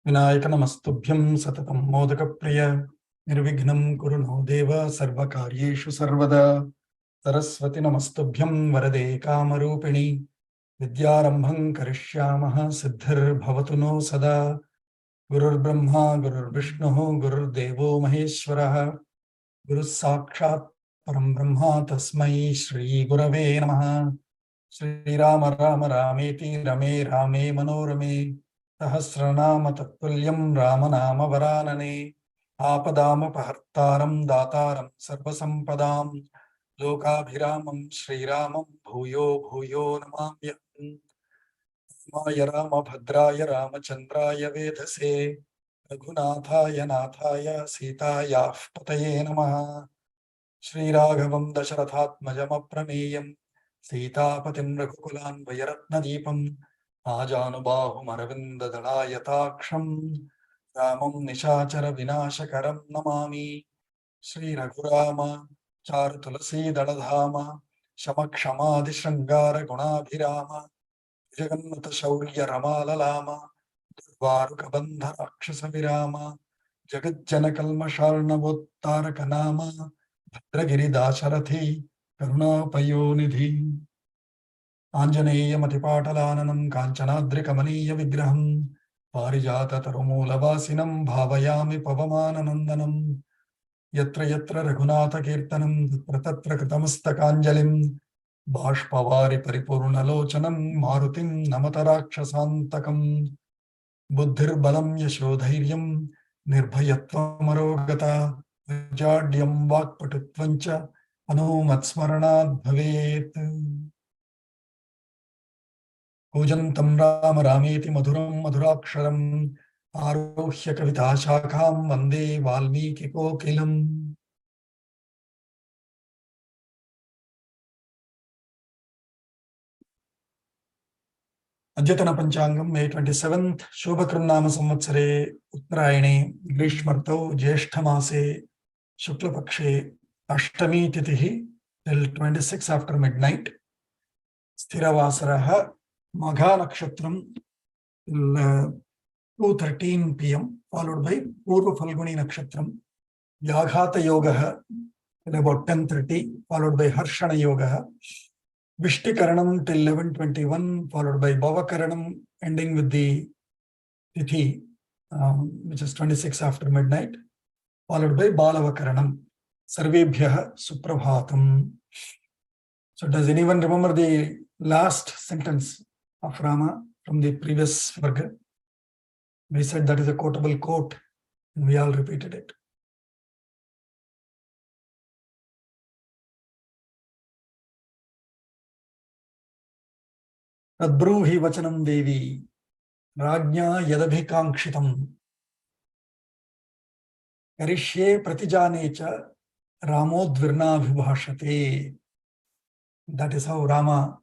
विनायक नमस्तुभ्यं सततं मोदकप्रिय निर्विघ्नं कुरु नो देव सर्वकार्येषु सर्वदा सरस्वती नमस्तुभ्यं वरदे कामरूपिणि विद्यारम्भं करिष्यामः सिद्धिर्भवतु नो सदा गुरुर्ब्रह्मा गुरुर्विष्णुः गुरुर्देवो महेश्वरः गुरुः साक्षात् परं ब्रह्म तस्मै श्रीगुरवे नमः। श्रीराम राम रामेति रमे रामे मनोरमे सहस्रनाम तत्तुल्यं रामनाम वरानने आपदामपहर्तारं दातारं सर्वसम्पदां लोकाभिरामं श्रीरामं भूयो भूयो नमाम्यहम्। रामाय रामभद्राय रामचन्द्राय वेधसे रघुनाथाय नाथाय सीतायाः पतये नमः। श्रीराघवं दशरथात्मजमप्रमेयं सीतापतिं रघुकुलान्वयरत्नदीपम् आजानुबाहुमरविन्ददलायताक्षं रामं निशाचर विनाशकरं नमामि। श्रीरघुराम चारुतुलसीदलधाम शमक्षमादिशृङ्गार गुणाभिराम जगन्नत शौर्य रमाललाम दुर्वारुकबन्ध राक्षसविराम जगज्जनकल्मषार्णवोत्तारकनाम भद्रगिरिदाशरथि करुणापयोनिधि आञ्जनेयमतिपाटलाननं काञ्चनाद्रिकमनीयविग्रहं पारिजाततरुमूलवासिनं भावयामि पवमाननन्दनं यत्र यत्र रघुनाथकीर्तनं तत्र तत्र कृतमस्तकाञ्जलिं बाष्पवारि परिपूर्णलोचनं मारुतिं नमत राक्षसान्तकम् बुद्धिर्बलं यशोधैर्यं निर्भयत्वमरोगता जाड्यं वाक्पटुत्वं च अनुमत्स्मरणात् भवेत्। कूजन्तं राम रामेति मधुरं मधुराक्षरम् आरुह्य कविताशाखां वन्दे वाल्मीकिकोकिलम्। अद्यतन पंचांगं मे 27th शोभकृन्नाम संवत्सरे उत्तरायणे ग्रीष्मर्तौ ज्येष्ठमासे शुक्लपक्षे अष्टमी तिथिः till 26 after midnight. स्थिरवासरः Magha नक्षत्रं till 2:13 p.m. followed by पूर्व फल्गुनी नक्षत्रं व्याघात योगः till about 10:30 followed by हर्षण योगः Vishtikaranam till 11:21 followed by Bhavakaranam ending with the tithi which is 26 after midnight followed by Balavakaranam. Sarvebhyah Suprabhatam. So does anyone remember the last sentence of Rama from the previous varga? We said that is a quotable quote and we all repeated it. Tadbruhi vachanam devi rajnya yadabhikankshitam karishye pratijane cha ramodvirna vibhashate. That is how Rama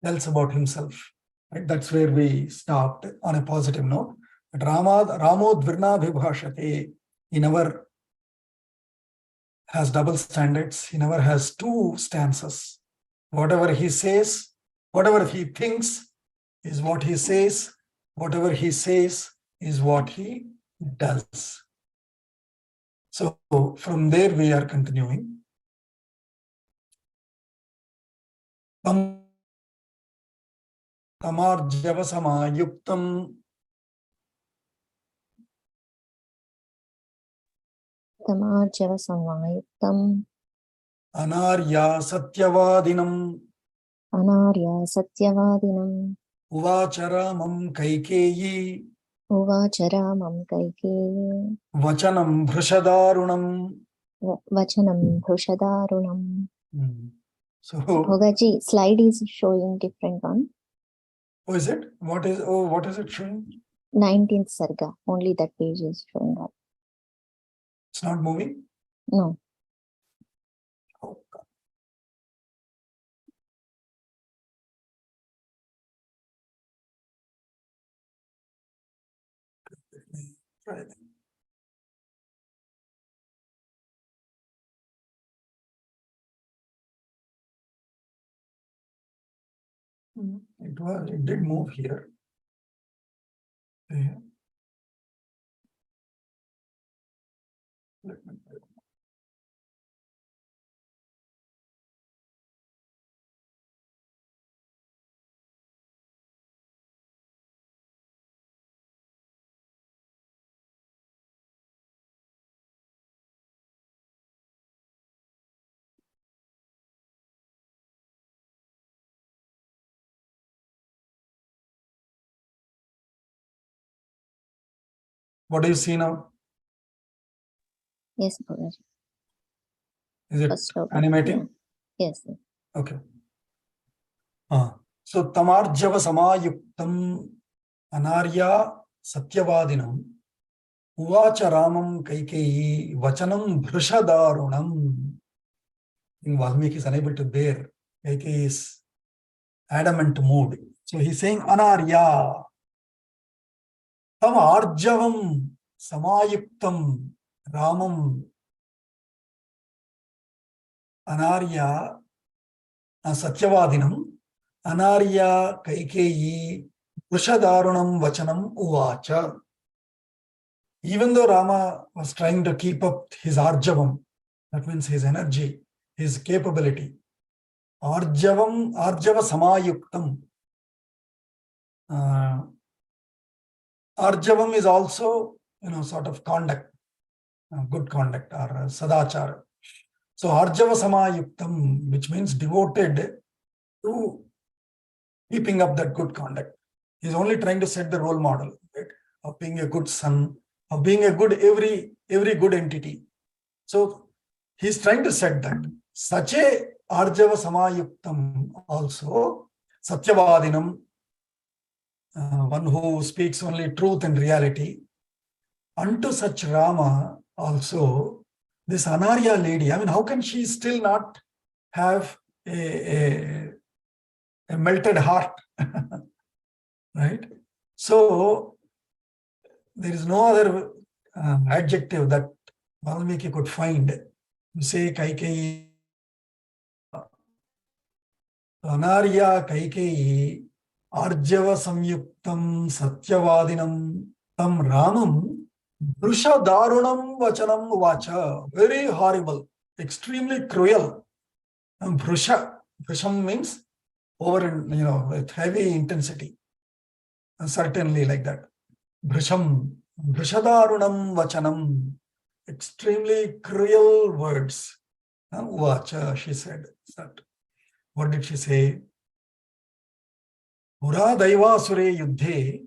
tells about himself. Right? That's where we stopped on a positive note. But Ramodvirna vibhashate, he never has double standards. He never has two stances. Whatever he says, whatever he thinks is what he says. Whatever he says is what he does. So from there we are continuing. Tamarjavasamayuktam Tamarjavasamayuktam Anarya Satyavadinam Anarya Satyavadinam Uvacharamam kaikeyi Uvacharamam kaikeyi Vachanam Bhrushadarunam. Vachanam Bhrushadarunam. So, Bhogaji, slide is showing different one. oh, is it? What is it showing? 19th Sarga, only that page is showing up. It's not moving? No. Oh, God. Let me try that. It did move here. Yeah. What do you see now? Yes, Guruji. Is it First sloka. animating? Yeah. Yes. Okay. So tamarjava samayuktam anarya satyavadinam uvacha ramam kaikeyi vachanam bhrushadarunam. In Valmiki is unable to bear Kaikeyi's adamant mood. So he's saying anarya tam arjavam samayuktam ramam anarya satyavadinam anarya kaikeyi bhrushadarunam vachanam uvacha. Even though Rama was trying to keep up his arjavam, that means his energy, his capability, arjava samayuktam. Arjavam is also, sort of conduct, good conduct or sadachara. So arjava samayuktam, which means devoted to keeping up that good conduct. He's only trying to set the role model, right, of being a good son, of being a good every good entity. So he's trying to set that. Sache arjava samayuktam also, satyavadinam, one who speaks only truth and reality. Unto such Rama also, this Anarya lady, I mean, how can she still not have a melted heart? Right? So there is no other adjective that Valmiki could find to say Kaikeyi. Anarya Kaikeyi Arjava Samyuktam Satyavadinam Tam Ramam Brusha Darunam Vachanam Vacha. Very horrible, extremely cruel. Brusham means over, with heavy intensity. Certainly like that. Brushadarunam Vachanam. Extremely cruel words. Vacha, she said. What did she say? Pura Daivasure Yuddhe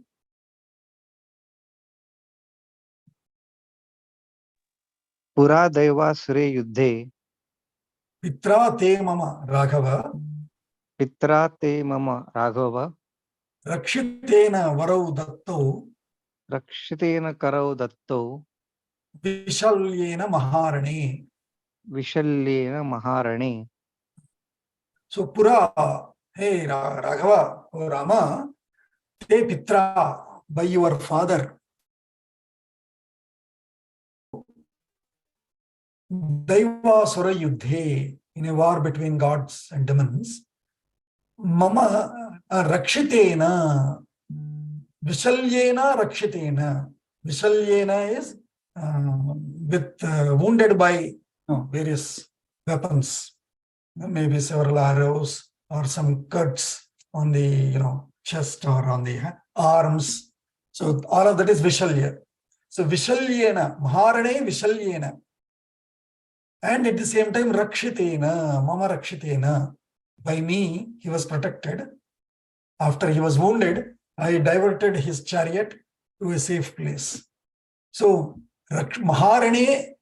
Pura Daivasure Yuddhe Pitra Te Mama Raghava Pitra Te Mama Raghava Rakshitena Varau Datto Rakshitena Karau Datto Vishalyena Maharane. Vishalyena Maharane. So Pura, hey Raghava, oh Rama, Te Pitra, by your father. Daivasura Yuddhe, in a war between gods and demons. Mama Rakshitena, Vishalyena Rakshitena. Vishalyena is with wounded by various weapons, maybe several arrows or some cuts on the chest or on the arms. So all of that is Vishalya. So Vishalyena, Maharane Vishalyena. And at the same time, Rakshitena, Mama Rakshitena. By me, he was protected. After he was wounded, I diverted his chariot to a safe place. So, Maharane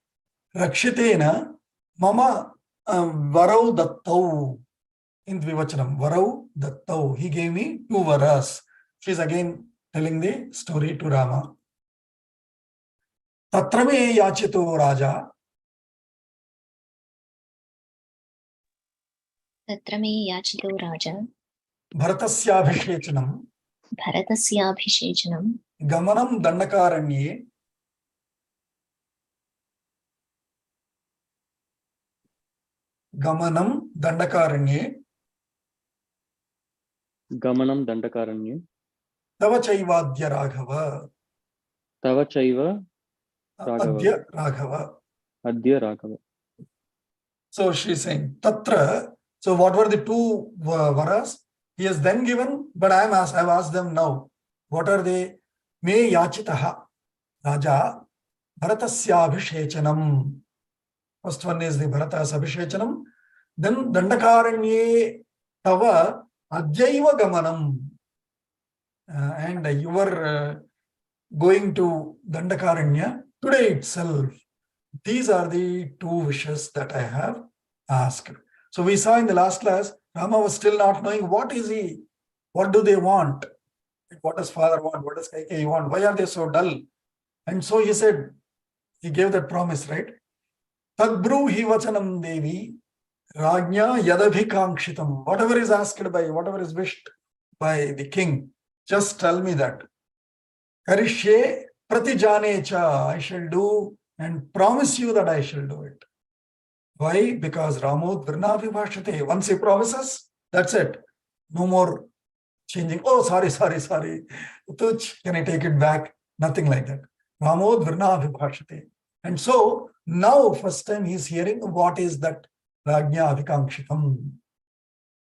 Rakshitena, Mama Varau Dattau. In Dvivachanam, Varau Dattau. He gave me 2 varas. She's again telling the story to Rama. Tatrame Yachito Raja. Tatra me yachito raja Bharatasya bharatasya Gamanam Dandakaranye Gamanam Dandakaranye Tava Chaivadya Raghava Tava Chaiva Adya Raghava. Adya Raghava. So she's saying Tatra. So what were the 2 varas? He has then given, but I've asked them now. What are they? Me Yachitaha Raja Bharatasya Abhishechanam. First one is the Bharata's Abhishechanam. Then Dandakaranye Tava Adjaiva Gamanam. And your going to Dandakaranya, today itself, these are the two wishes that I have asked. So we saw in the last class, Rama was still not knowing what do they want? What does father want? What does Kaikeyi want? Why are they so dull? And so he gave that promise, right? Tadbruhi vachanam devi rajna yadabhikangshitam. Whatever is asked whatever is wished by the king, just tell me that. Karishye pratijane cha, I shall do and promise you that I shall do it. Why? Because Ramod Virnavibhashate. Once he promises, that's it. No more changing. Oh, sorry. Tuch, can I take it back? Nothing like that. Ramod Virnavibhashate. And so now, first time he's hearing what is that Rajna Avikangshitam.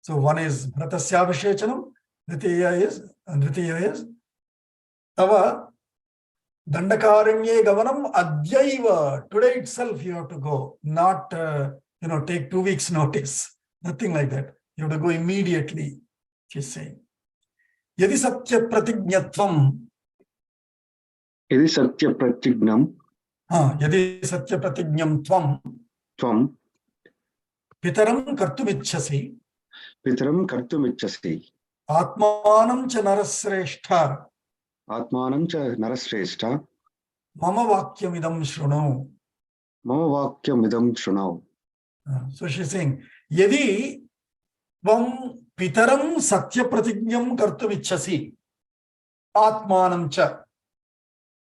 So one is Bharatasya Vishechanam, Dvitiya is Tava Dandakaranye Gavanam Adyaiva. Today itself you have to go, not take 2 weeks notice. Nothing like that. You have to go immediately, she's saying. Yadi Satya Pratignatvam. Yadi Satya Pratignam. Yadi Satya Pratignam Tvam. Tvam. Pitaram Kartumichasi. Pitaram Kartumichasi. Atmanam cha narasreshta. Atmanam cha narasreshta. Mama vakyamidam shrunau. Mama vakyamidam shrunau. So she's saying, Yadi Tvam Pitaram Satya Pratignam Kartumichasi. Atmanam cha.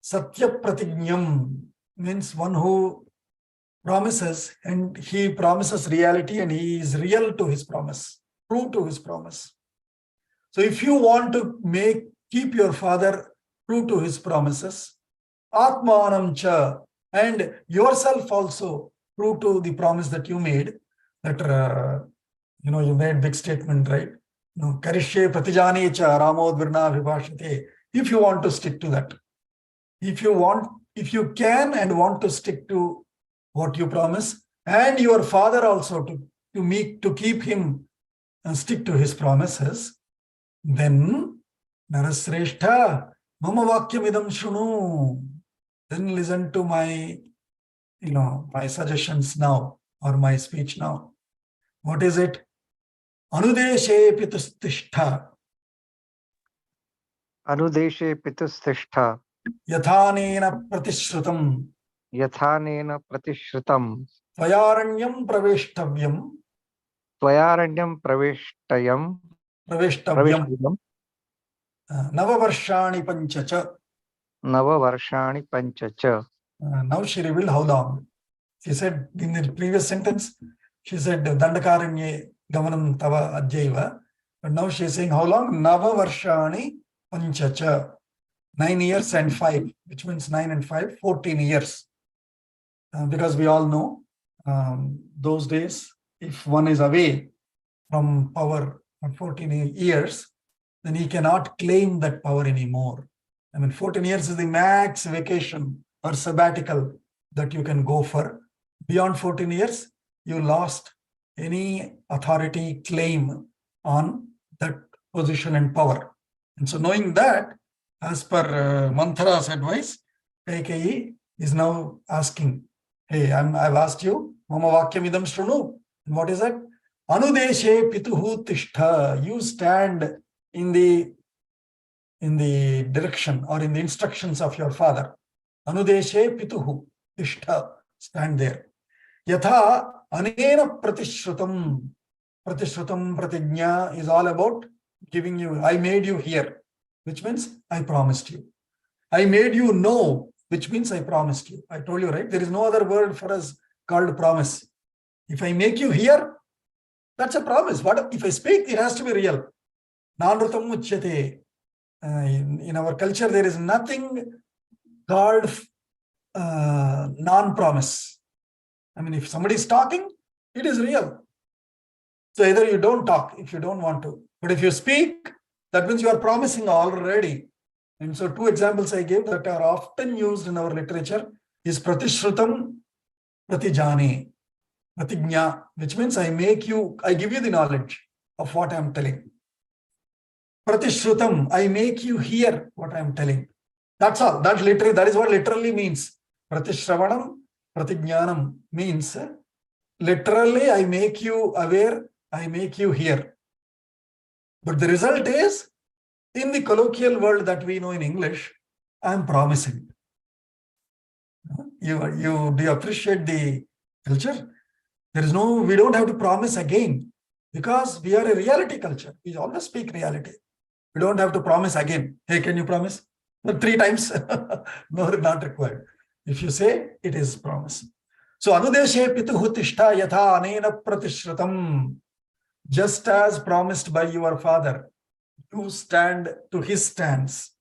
Satya Pratignam means one who promises, and he promises reality and he is real to his promise, true to his promise. So if you want to keep your father true to his promises, Atmanam cha, and yourself also true to the promise that you made, that you made big statement, right? Karishye pratijane cha ramod virna vibhashate. If you want to stick to that, if you can and want to stick to what you promise, and your father also to keep him and stick to his promises, then narasreshta mama vakyamidam shrunu. Then listen to my suggestions now, or my speech now. What is it? Anudeshe pitustishtha. Anudeshe pitustishtha. Yathanena pratishrutam. Yathanena pratishrutam. Tvayaranyam praveshtavyam. Tvayaranyam praveshtavyam. Navavarshani panchacha. Navavarshani panchacha. Now she revealed how long. She said in the previous sentence, she said Dandakaranye Gavanam Tava Adjaiva. But now she is saying how long? Navavarshani panchacha. 9 years and 5, which means 9 and 5, 14 years. Because we all know those days, if one is away from power for 14 years, then he cannot claim that power anymore. 14 years is the max vacation or sabbatical that you can go for. Beyond 14 years, you lost any authority claim on that position and power. And so knowing that, as per Manthara's advice, Kaikeyi is now asking, hey, I've asked you, Mama Vakyamidam Shrunu. And what is that? Anudeshe pituhu tishtha. You stand in the direction or in the instructions of your father. Anudeshe pituhu tishtha. Stand there. Yatha anena pratishrutam. Pratishrutam pratignya is all about giving you, I made you hear, which means I promised you. I made you know, which means I promised you. I told you, right? There is no other word for us called promise. If I make you hear, that's a promise. What if I speak? It has to be real. Nanrutam uchyate. In our culture, there is nothing called non-promise. If somebody is talking, it is real. So either you don't talk if you don't want to. But if you speak, that means you are promising already. And so 2 examples I gave that are often used in our literature is pratishrutam, pratijane, pratignya, which means I give you the knowledge of what I am telling. Pratishrutam, I make you hear what I am telling. That's all. That is what literally means. Pratishravanam, pratigyanam means literally I make you aware, I make you hear. But the result is, in the colloquial world that we know in English, I am promising. Do you appreciate the culture? We don't have to promise again because we are a reality culture. We always speak reality. We don't have to promise again. Hey, can you promise? 3 times? No, not required. If you say, it is promise. So, anudeshe pituhu tishta yatha anena pratishratam. Just as promised by your father, you stand to his stance.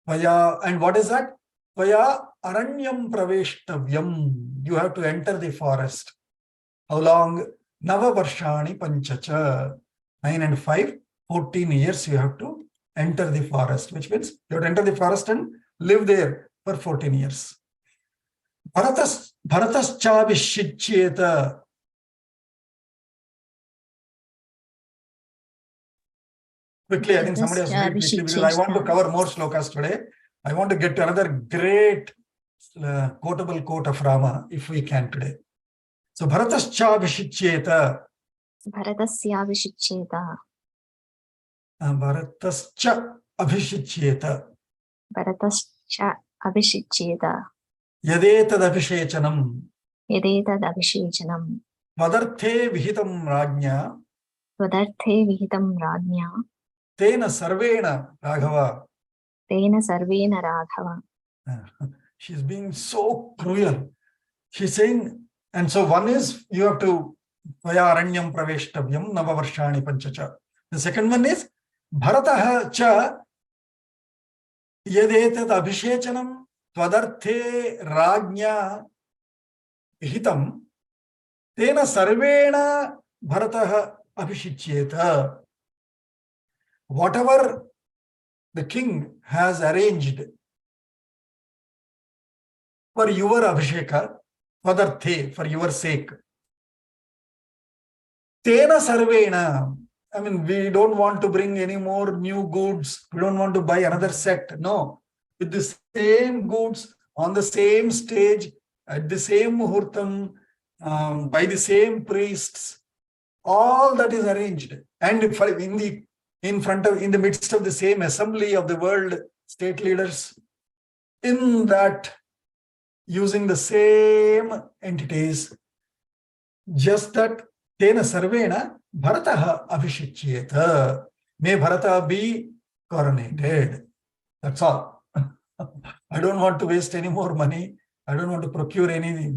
And what is that? Vaya aranyam praveshtavyam. You have to enter the forest. How long? Nava varshani panchacha. 9 and 5, 14 years you have to enter the forest, which means you have to enter the forest and live there for 14 years. Bharatascha vishichyeta. Quickly, I think somebody has to read quickly because I want to cover more slokas today. I want to get to another great quotable quote of Rama, if we can today. So, Bharatascha vishichyeta. Bharatasya vishichyeta. Bharatascha abhishichyeta. Bharatascha abhishichyeta. Yadetad abhishechanam. Yadetad abhishechanam. Vadarthe vihitam rajnya. Vadarthe vihitam rajnya. Tena sarvena Raghava. Tena sarvena Raghava. She's being so cruel. She's saying, and so one is you have to vaya aranyam praveshtavyam navavarshani panchacha. The second one is bharataha cha yadetat abhishechanam tvadarthe rajnya hitam tena sarvena bharataha abhishichyeta. Whatever the king has arranged for your abhisheka, vadarthe, for your sake. Tena sarvena. I mean, we don't want to bring any more new goods. We don't want to buy another set. No. With the same goods, on the same stage, at the same muhurtam, by the same priests, all that is arranged. And in the midst of the same assembly of the world state leaders, in that, using the same entities, just that tena sarvena bharataha abhishichyeta. May Bharata be coronated. That's all. I don't want to waste any more money. I don't want to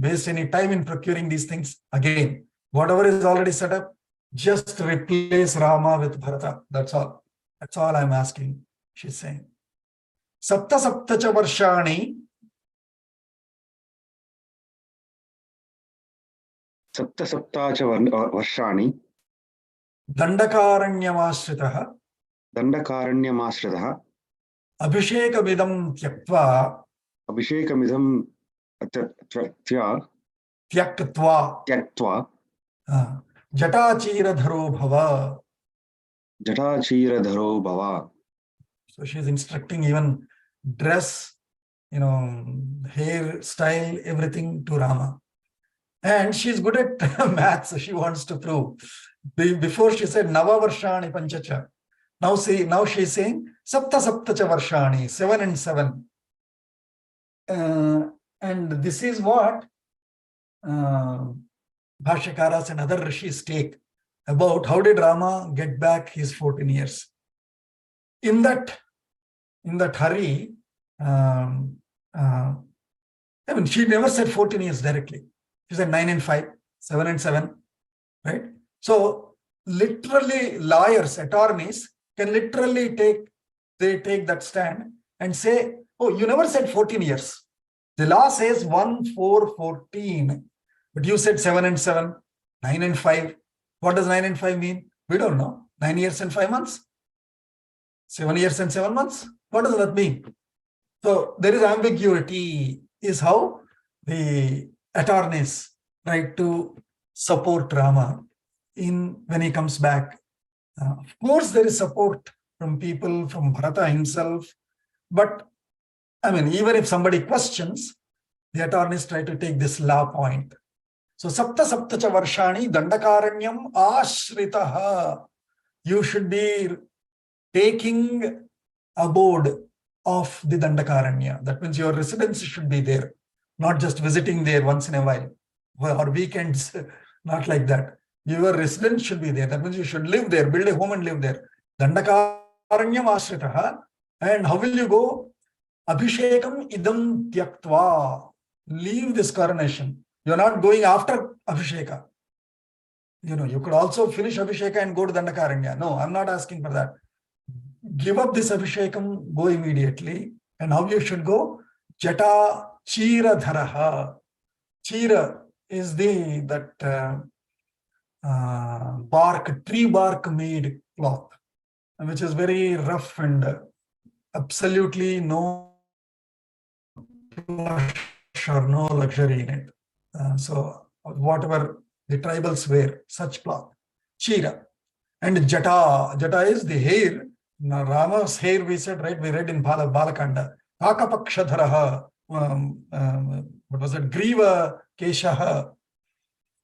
waste any time in procuring these things again. Whatever is already set up, just replace Rama with Bharata. That's all. That's all I'm asking, she's saying. Sapta saptacha varshani. Sapta saptacha varshani. Dandakaranyamashritah. Dandakaranyamashritah. Abhishekam tyaktva. Abhishekam tyaktva. Jatachira bhava. Jatachira bhava. So she's instructing even dress, hair style, everything to Rama. And she's good at maths, so she wants to prove. Before she said Nava Varshani Panchacha. Now she's saying Sapta Saptacha Varshani, 7 and 7. And this is what Bhashakaras and other rishis take about how did Rama get back his 14 years. In that hurry, she never said 14 years directly. She said 9 and 5, 7 and 7, right? So literally lawyers, attorneys can literally take that stand and say, oh, you never said 14 years. The law says 1, 4, 14, but you said 7 and 7, 9 and 5. What does 9 and 5 mean? We don't know. 9 years and 5 months? 7 years and 7 months? What does that mean? So there is ambiguity, is how the attorneys try to support Rama when he comes back. Of course, there is support from people, from Bharata himself, but I mean, even if somebody questions, the attorneys try to take this law point. So, sapta saptacha varshani dandakaranyam ashritaha. You should be taking abode of the Dandakaranya. That means your residence should be there, not just visiting there once in a while or weekends, not like that. Your residence should be there. That means you should live there, build a home and live there. Dandakaranyam ashritaha. And how will you go? Abhishekam idam tyaktva. Leave this coronation. You're not going after Abhisheka. You could also finish Abhisheka and go to Dandakaranya. No, I'm not asking for that. Give up this Abhishekam, go immediately. And how you should go? Jata chira dharaha. Chira is that tree bark made cloth, which is very rough and absolutely no plush or no luxury in it. So whatever the tribals wear, such cloth. Chira. And jata is the hair. Now, Rama's hair, we said, right? We read in Balakanda. Kakapakshadharaha. What was it? Griva keshaha.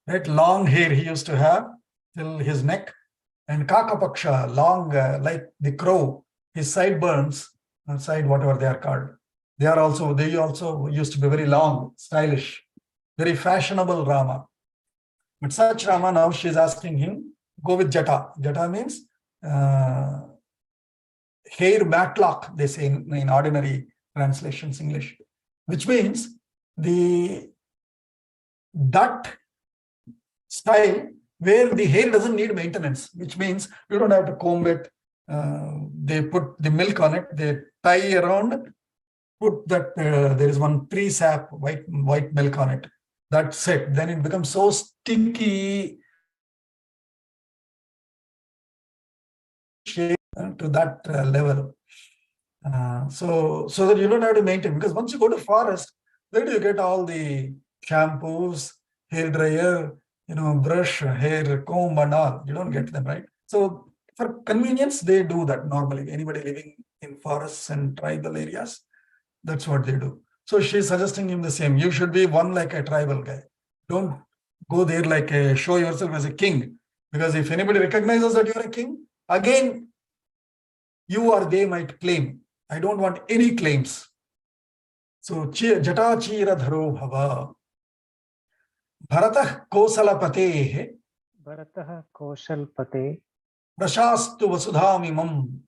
Right? Long hair he used to have till his neck. And Kakapaksha, long like the crow. His sideburns, side whatever they are called. They also used to be very long, stylish, very fashionable Rama. But such Rama, now she's asking him, go with jata. Jata means hair matlock, they say in ordinary translations, English, which means that style where the hair doesn't need maintenance, which means you don't have to comb it. They put the milk on it, they tie around, put that, there is one tree sap, white milk on it. That's it. Then it becomes so sticky to that level. So that you don't have to maintain, because once you go to forest, where do you get all the shampoos, hair dryer, brush, hair comb and all? You don't get them, right? So for convenience, they do that normally. Anybody living in forests and tribal areas, that's what they do. So she's suggesting him the same. You should be one like a tribal guy. Don't go there like show yourself as a king. Because if anybody recognizes that you're a king, again, you or they might claim. I don't want any claims. So, jata chira dharo bhava. Bharata kosalapate. Bharata koshalpate. Prashastu vasudhamimam.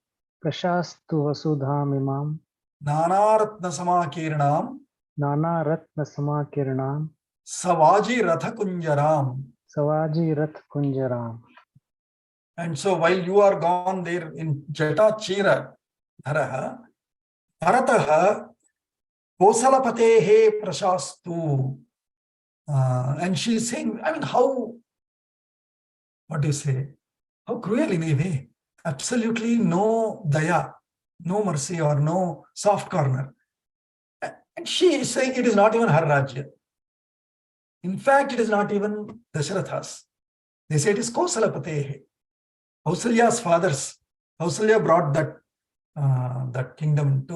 Prashastu vasudhamimam. Nanaratna samakirnam. Nanaratna samakirnam. Savaji ratha kunjaram. Savaji rath kunjaram. And so while you are gone there in jata chira dharaha, bharataha kosalapatehe prashastu. And she's saying, I mean, what do you say? How cruel in a way. Absolutely no daya, no mercy or no soft corner. And she is saying it is not even her Rajya. In fact, it is not even Dasharatha's. They say it is Kosalapatehe. Kausalya's fathers. Kausalya brought that kingdom to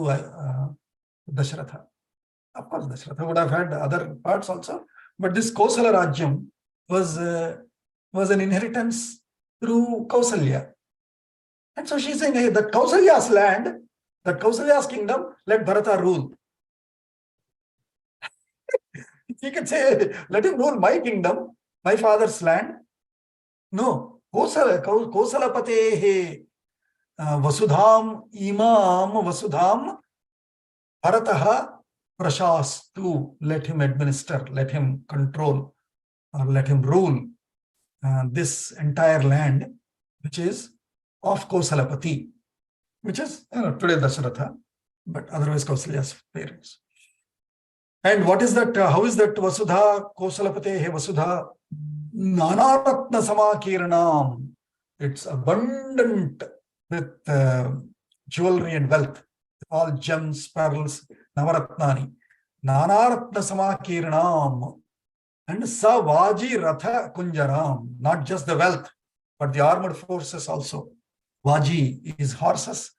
Dasharatha. Of course, Dasharatha would have had other parts also. But this Kosala Rajyam was an inheritance through Kausalya. And so she's saying, hey, that Kausalya's land, that Kausalya's kingdom, let Bharata rule. He could say, let him rule my kingdom, my father's land. No. Kosalapatehe vasudham imam vasudham bharataha prashastu. Let him administer, let him control, or let him rule this entire land, which is of Kosalapati, which is today Dasharatha, but otherwise Kausalya's parents. And what is that? How is that Vasudha Kosalapate he Vasudha? Nanaratna samakirnam. It's abundant with jewelry and wealth, all gems, pearls, navaratnani. Nanaratna samakirnam. And Savaji Ratha Kunjaram. Not just the wealth, but the armored forces also. Vaji is horses,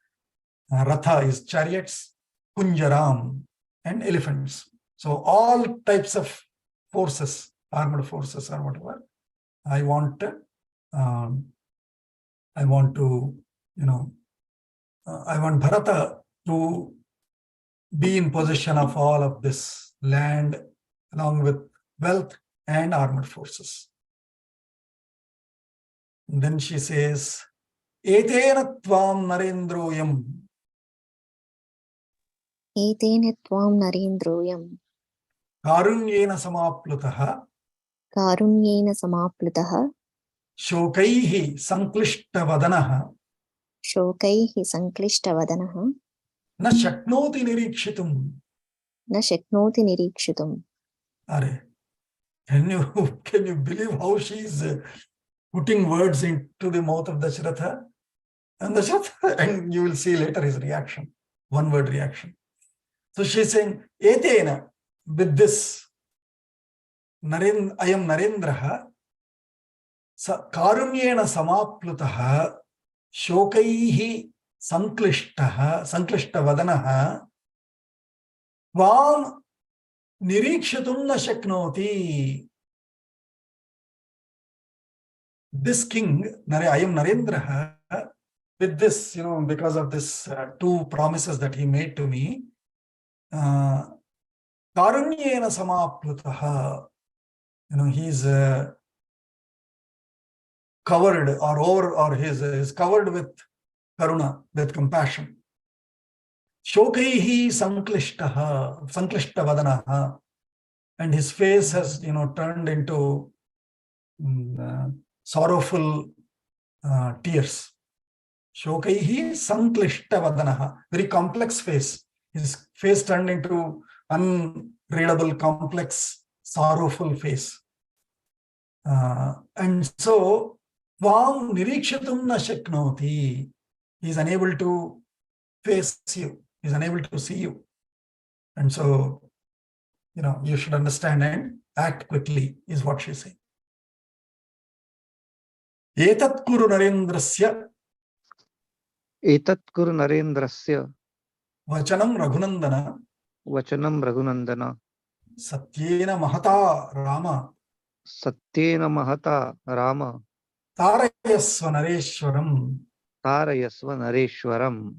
Ratha is chariots, Kunjaram, and elephants. So all types of forces, armed forces or whatever, I want to, I want Bharata to be in possession of all of this land along with wealth and armed forces. And then she says, Etena tvam narendroyam. Etena tvam narendroyam. Karunyena samaplutaha. Karunyena samaplutaha. Shokaihi sanklishtavadanaha. Shokaihi sanklishtavadanaha. Na shaknoti nirikshitum. Na shaknoti nirikshitum. Are, can you believe how she is putting words into the mouth of Dasharatha? And you will see later his reaction, one word reaction. So she's saying, Etena, with this, I am Narendraha, Karunyena samaplutaha, Shokaihi sanklishtavadanaha, Vam nirikshatum na shaknoti. This king, I am Narendraha, with this, because of this two promises that he made to me, Karunyena samaplutaha, he's covered or is covered with karuna, with compassion. Shokaihi sanklishtavadanaha, and his face has, turned into sorrowful tears. Shokaihi sanklishtavadanaha, very complex face. His face turned into unreadable, complex, sorrowful face. And so, Vam nirikshatum na shaknoti. He is unable to face you. He is unable to see you. And so, you should understand and act quickly, is what she's saying. Etat kuru narendrasya. Etat kuru narendrasya. Vachanam Raghunandana. Vachanam Raghunandana. Satyena mahata Rama. Satyena mahata Rama. Tarayasva nareshwaram. Tarayasva nareshwaram.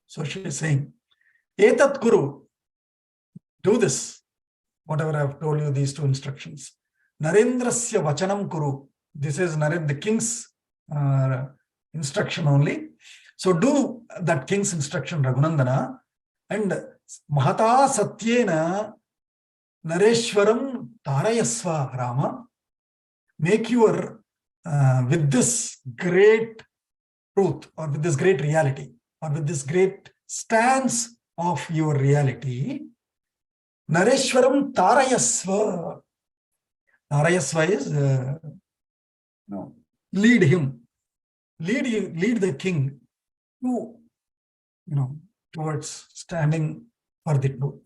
So she is saying, Etat kuru. Do this. Whatever I have told you, these two instructions. Narendrasya vachanam kuru. This is the king's instruction only. So do that king's instruction, Raghunandana, and Mahata Satyena Nareshwaram Tarayasva Rama. Make your, with this great truth, or with this great reality, or with this great stance of your reality, Nareshwaram Tarayasva. Tarayasva is, lead him. Lead the king to, towards standing for the truth,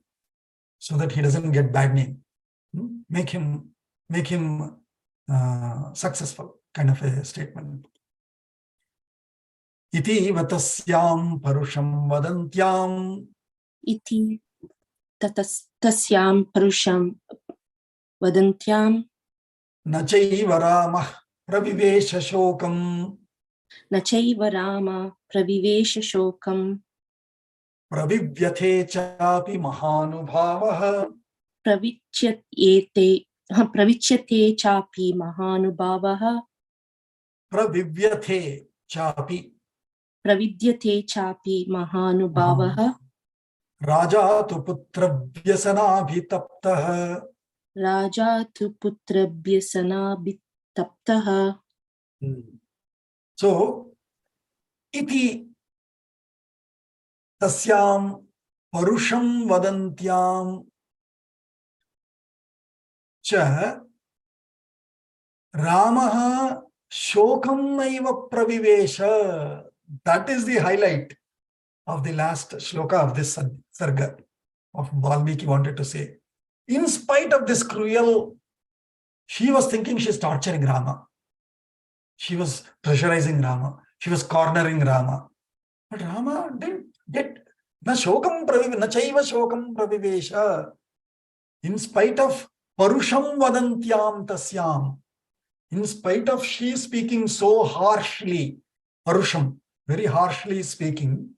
so that he doesn't get bad name. Make him successful, kind of a statement. Iti vatasyam parusham vadantyam. Iti tasyam parusham vadantyam. Nachaiva Rama pravivesha shokam. Nachaiva Rama pravivesha shokam. Pravivyate chapi mahanubhavaha. Pravicyate chapi mahanubhavaha. Pravivyate chapi. Pravidyate chapi mahanubhavaha. Raja tu putravyasanaabhitaptaha. Raja tu putravyasanaabhitaptaha. So, iti tasyam parusham vadantyam cha Ramaha shokam naiva pravivesha. That is the highlight of the last shloka of this sarga of Valmiki wanted to say. In spite of this cruel, she was thinking she's torturing Rama. She was pressurizing Rama. She was cornering Rama. But Rama didn't get Na shokam na chaiva shokam pravivesha. In spite of parusham vadantyam tasyam, in spite of she speaking so harshly, parusham, very harshly speaking,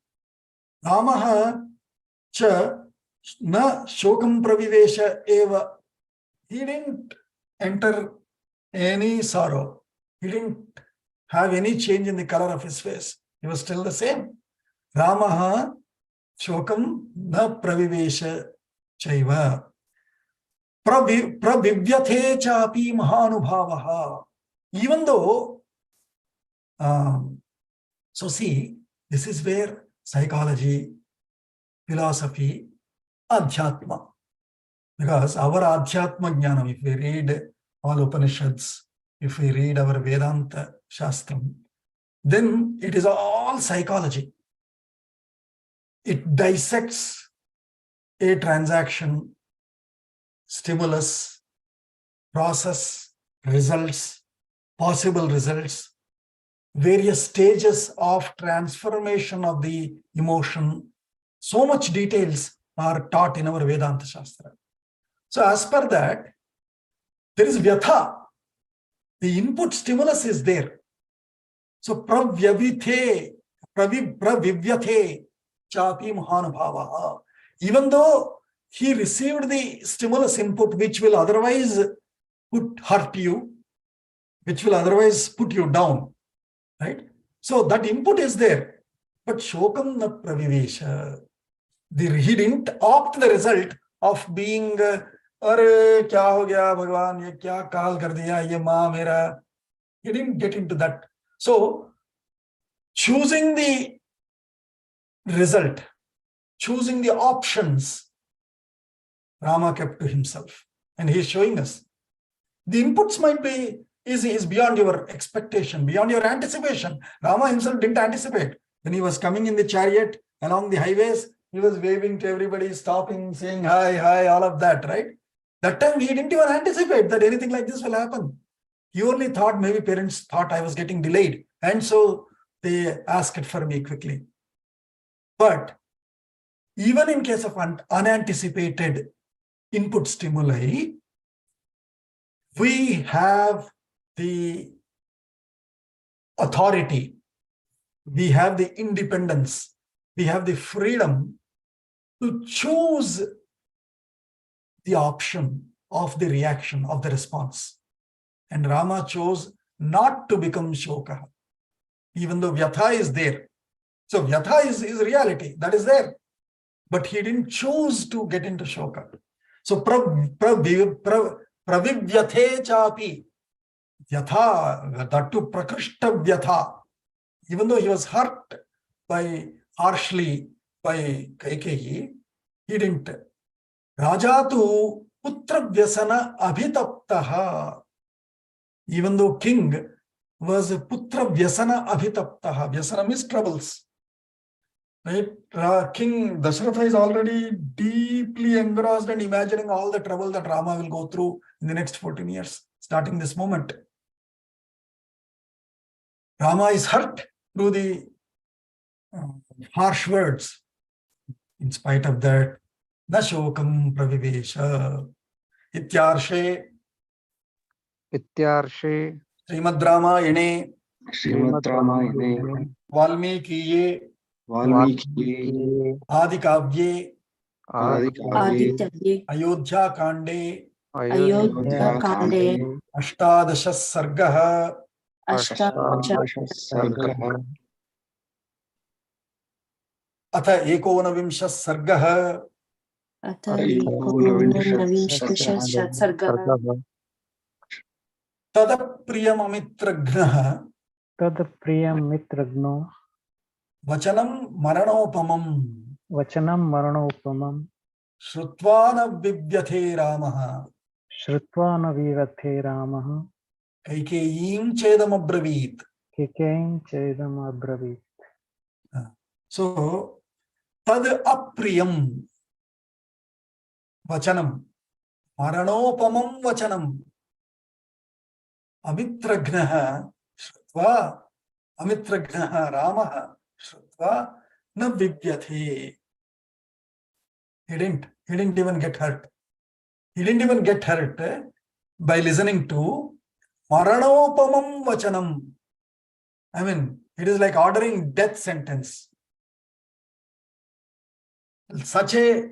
Ramaha cha na shokam pravivesha eva. He didn't enter any sorrow. He didn't have any change in the color of his face. He was still the same. Ramaha shokam na pravivesha chaiva. Pravivyathe chapi mahanubhavaha. Even though, so see, this is where psychology, philosophy, adhyatma, because our adhyatma jnanam, if we read all Upanishads, if we read our Vedanta Shastram, then it is all psychology. It dissects a transaction, stimulus, process, results, possible results, various stages of transformation of the emotion. So much details are taught in our Vedanta Shastra. So as per that, there is vyatha. The input stimulus is there. So pravivyathe chapi mahanubhavaha. Even though he received the stimulus input which will otherwise hurt you, which will otherwise put you down, right? So that input is there, but shokam na pravivesha. He didn't opt the result of being अरे क्या हो गया भगवान, ये क्या काल कर दिया, ये माँ मेरा. He didn't get into that. So choosing the result, choosing the options, Rama kept to himself, and he is showing us the inputs might be is beyond your expectation, beyond your anticipation. Rama himself didn't anticipate. When he was coming in the chariot along the highways, he was waving to everybody, stopping, saying hi, hi, all of that, right? That time he didn't even anticipate that anything like this will happen. He only thought maybe parents thought I was getting delayed, and so they asked for me quickly. But even in case of unanticipated input stimuli, we have the authority, we have the independence, we have the freedom to choose the option of the reaction, of the response. And Rama chose not to become shoka, even though vyatha is there. So vyatha is reality, that is there. But he didn't choose to get into shoka. So pravivyathe chapi, vyatha, that to prakrishta vyatha, even though he was hurt harshly by Kaikeyi, he didn't. Rajatu putra vyasana abhitaptaha. Even though king was putra vyasana abhitaptaha. Vyasana means troubles. Right? King Dasharatha is already deeply engrossed and imagining all the trouble that Rama will go through in the next 14 years, starting this moment. Rama is hurt through the harsh words. In spite of that, na shokam pravivesha. Ityarshe Srimad Ramayane Srimad Ramayane Valmikiye Valmiki Adikavye Adikavye Aditye Ayodhya Kande Ayodhya Kande Ashtadasha Sargaha Sargaha Atha Ekonavimsha Sargaha Atha Ekonavimshtya Sargaha Tadapriyam Amitragnaha Tad priyam mitragno Vachanam Maranopamam vachanam maranopamam Shrutvana Vivyathe Ramaha shrutva na vivathe Ramaha Kaikeyim Chedam Abravit. kikeyin chedam abravit. So, Tad Apriyam Vachanam Maranopamam Vachanam Amitragnaha Shrutva Amitragnaha Ramaha Shrutva Na Vivyathe. He didn't even get hurt. He didn't even get hurt by listening to Maranopamam Vachanam. I mean, it is like ordering death sentence. Such a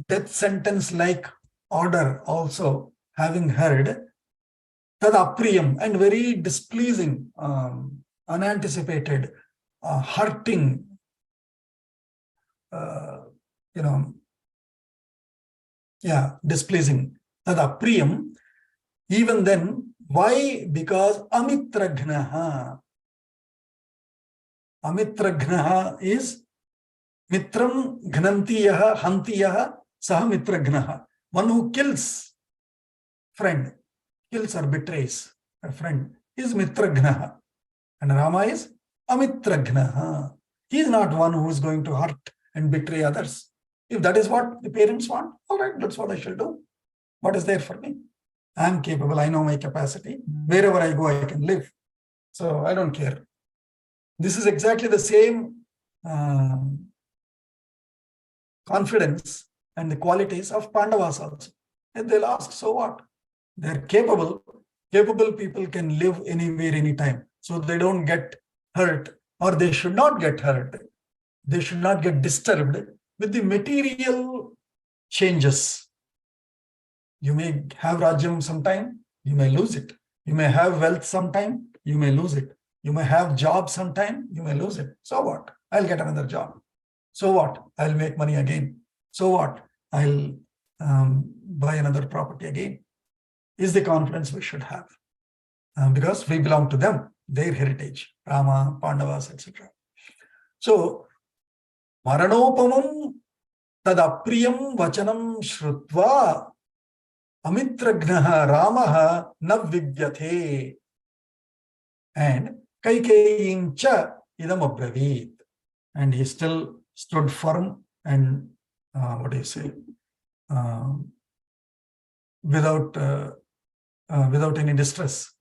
death sentence like order also having heard, tad apriyam, and very displeasing, unanticipated, hurting, displeasing. Tad apriyam. Even then, why? Because amitragnaha. Amitragnaha is mitram gnantiyaha hantiyaha saha mitragnaha. One who kills friend, kills or betrays a friend is mitragnaha. And Rama is amitragnaha. He is not one who is going to hurt and betray others. If that is what the parents want, all right, that's what I shall do. What is there for me? I am capable, I know my capacity. Wherever I go, I can live. So I don't care. This is exactly the same confidence and the qualities of Pandavas also. And they'll ask, so what? They're capable. Capable people can live anywhere, anytime. So they don't get hurt, or they should not get hurt. They should not get disturbed with the material changes. You may have Rajyam sometime, you may lose it. You may have wealth sometime, you may lose it. You may have job sometime, you may lose it. So what? I'll get another job. So what? I'll make money again. So what? I'll buy another property again. Is the confidence we should have. Because we belong to them, their heritage, Rama, Pandavas, etc. So, Maranopamam tadapriyam vachanam shrutva amitragnaha ramaha navvidyathe. And kaikeyi cha idam abravit. And he still stood firm and, without any distress.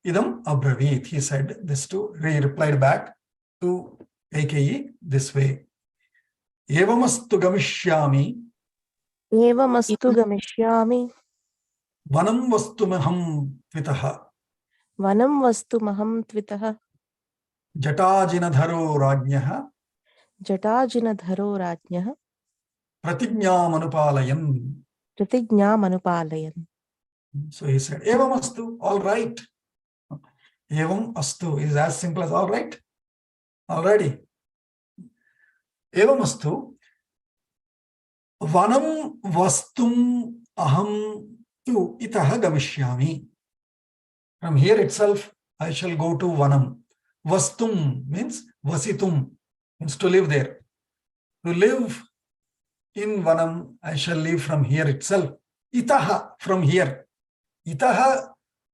Idam abravit, he said this to, he replied back to Kaikeyi this way. Evamastu gamishyami. Evamastu gamishyami. Vanam vastu maham tvitaha. Vanam vastu maham tvitaha. Jatajinadharo rajnyaha. Jatajinadharo rajnyaha. Pratignyam anupalayan. So he said, Evam astu, all right. Evam astu is as simple as all right. Already. Evam astu. Vanam vastum aham tu itaha gamishyami. From here itself, I shall go to Vanam. Vastum means vasitum, means to live there. To live in Vanam, I shall live from here itself. Itaha, from here. Itaha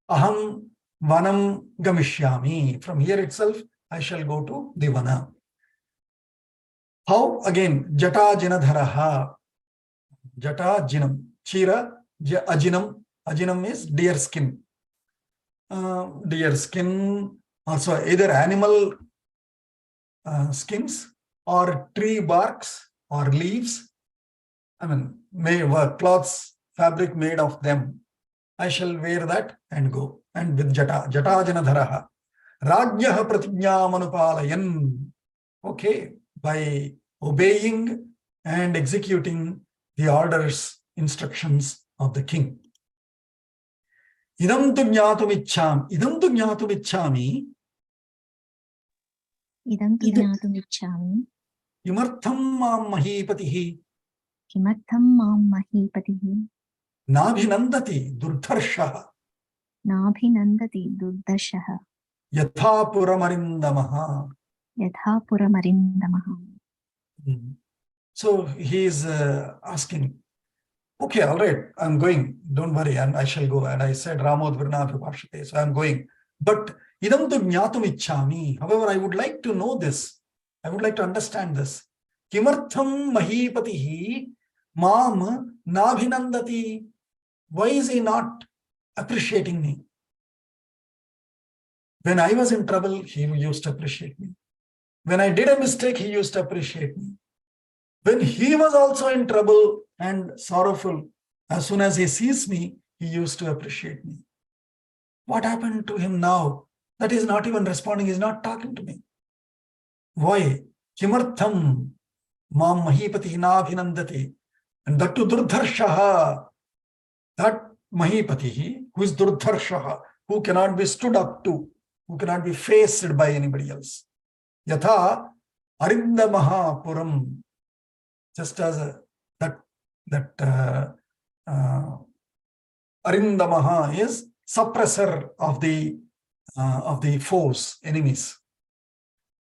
aham vanam gamishyami. From here itself, I shall go to the Vana. How? Again, jata jinadharaha. Jata jinam. Chira ajinam. Ajinam is deer skin. Deer skin, also either animal skins or tree barks or leaves. I mean, cloths, fabric made of them. I shall wear that and go. And with jata janadharaha. Rajyaha pratigyam anupalayan. Okay, by obeying and executing the orders, instructions of the king. Idam tu jnatum ichchami. Idam tu jnatum ichchami. Idam tu jnatum ichchami. Kimartham mam mahipatihi. Kimartham mam mahipatihi. Nabhinandati durdharshaha. Nabhinandati durdashaha. Yatha puramarindamaha. Yatha puramarindamaha. So he is asking, okay, all right, I'm going, don't worry, and I shall go. And I said, Ramodvirna Vipashate, so I'm going. But idam tu jnatum ichchami. However, I would like to know this. I would like to understand this. Kimartham mahipatihi mam nabhinandati. Why is he not appreciating me? When I was in trouble, he used to appreciate me. When I did a mistake, he used to appreciate me. When he was also in trouble and sorrowful. As soon as he sees me, he used to appreciate me. What happened to him now? That he's not even responding, he's not talking to me. Why? Kimartham mam mahipati nabhinandati. And that to Durdharshaha, that mahipati, who is Durdharshaha, who cannot be stood up to, who cannot be faced by anybody else. Yatha arindamaha puram. Just as that arindamaha is suppressor of the foes, enemies.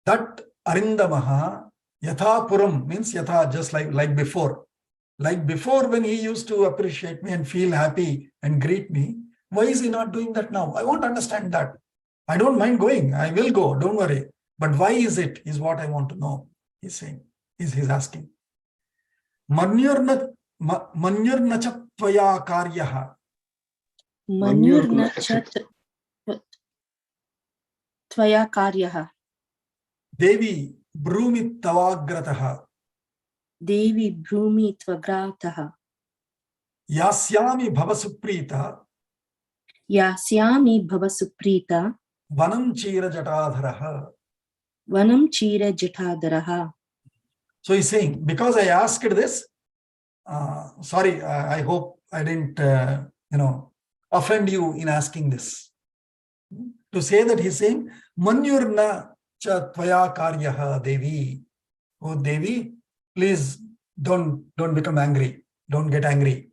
That arindamaha, yatha puram means yatha, just like before. Like before, when he used to appreciate me and feel happy and greet me, why is he not doing that now? I won't understand that. I don't mind going. I will go. Don't worry. But why is it? Is what I want to know. He's saying. He's asking. Manyurna cha tvaya karyaha. Manyurna cha tvaya karyaha. Devi brumi tavagrataha. Devi brumi tvagrataha. Yasyami bhavasuprita. Yasyami bhavasuprita. Vanam chira jatadharaha. Vanam chira jatadharaha. So he's saying, because I asked this, sorry, I hope I didn't, offend you in asking this. To say that he's saying, Manyurna cha tvaya karyaha Devi. Oh Devi, please don't become angry. Don't get angry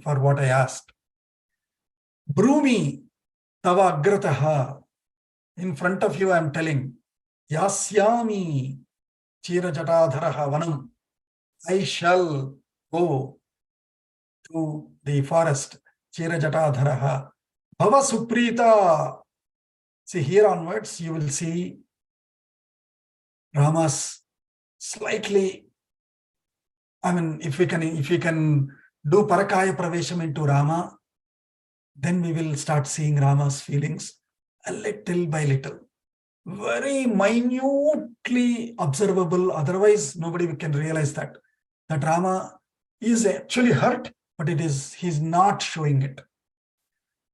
for what I asked. Brumi tava agrataha. In front of you, I'm telling, Yasyami chira jatadharaha vanam. I shall go to the forest, chira jatadharaha. Bhava suprita. See, here onwards, you will see Rama's slightly, if we can do parakaya pravesham into Rama, then we will start seeing Rama's feelings a little by little. Very minutely observable, otherwise nobody can realize that Rama is actually hurt, but he's not showing it.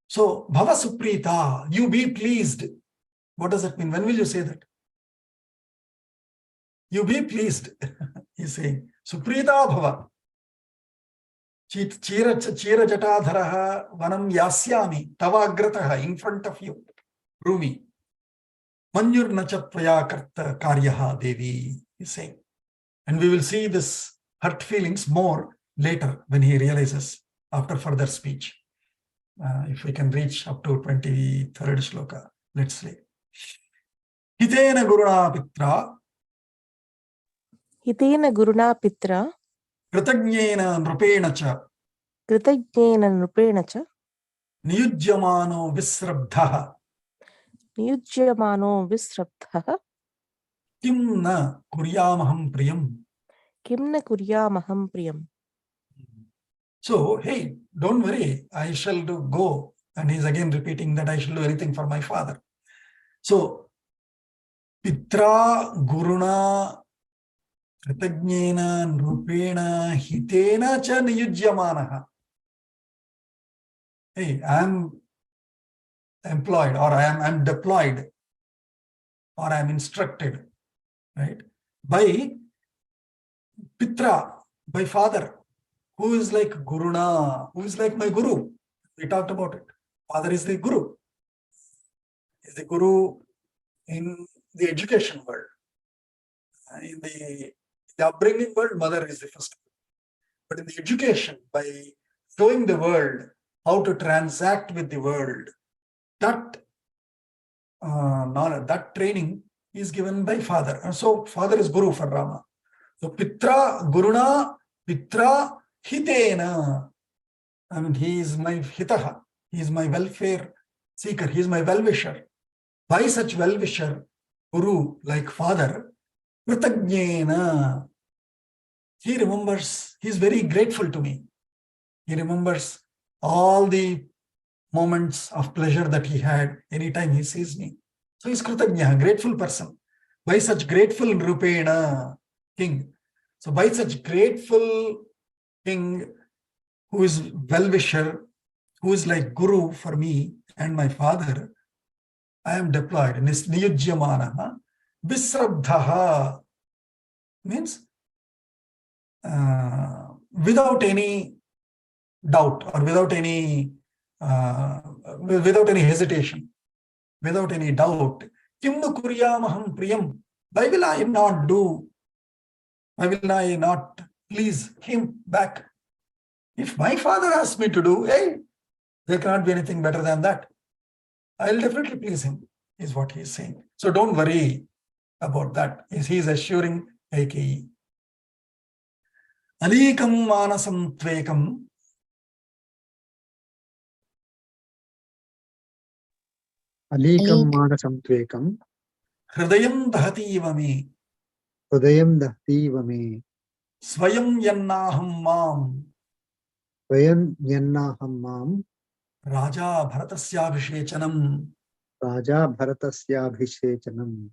So, Bhava Suprita, you be pleased. What does that mean? When will you say that? You be pleased, he's saying. Suprita Bhava. Chira jatadharaha vanam yasyami tavagrataha, in front of you. Rumi. Manyurna cha tvaya karyaha Devi, he's saying. And we will see this hurt feelings more later when he realizes after further speech. If we can reach up to 23rd shloka, let's see. Hitena guruna pitra. Hitena guruna pitra. Kritagnyena nrupena cha. Kritagnyena nrupena cha. Niyujyamano visrabdhaha. Niyujyamano visrabdhaha. Kim na kuryamaham priyam. Kim na kuryamaham priyam. So, hey, don't worry, I shall go. And he's again repeating that I shall do anything for my father. So, Pitra Guruna Kritagnyena Nrupena Hitena cha Niyujyamanaha. Hey, I'm employed, or I'm deployed, or I'm instructed, right? By Pitra, by father, who is like Guruna, who is like my Guru. We talked about it. Father is the Guru. Is the Guru in the education world. In the upbringing world, mother is the first. But in the education, by showing the world how to transact with the world, that knowledge, that training is given by father. And so father is Guru for Rama. So Pitra, Guruna, Pitra, Hitena. He is my hitaha. He is my welfare seeker. He is my well-wisher. By such well-wisher, Guru, like father, Kritagnyena, he remembers, he is very grateful to me. He remembers all the moments of pleasure that he had anytime he sees me. So he is Kritagnya, grateful person. By such grateful Rupena, king. So by such grateful king who is well-wisher, who is like guru for me and my father, I am deployed. Niyujyamanaha visrabdhaha means without any doubt or without any hesitation, without any doubt. Kim nu kuryamaham priyam? Why will I not do? Why will I not please him back? If my father asks me to do, hey, there cannot be anything better than that. I'll definitely please him, is what he's saying. So don't worry about that. He's assuring kaikeyi. Alikam manasam tvekam अलीकं Alik- मानसं त्वेकं hridayam dahati me हृदयं दहतीव मे swayam yannaham mam स्वयं यन्नाहं मां raja bharatasya Raja भरतस्याभिषेचनम्.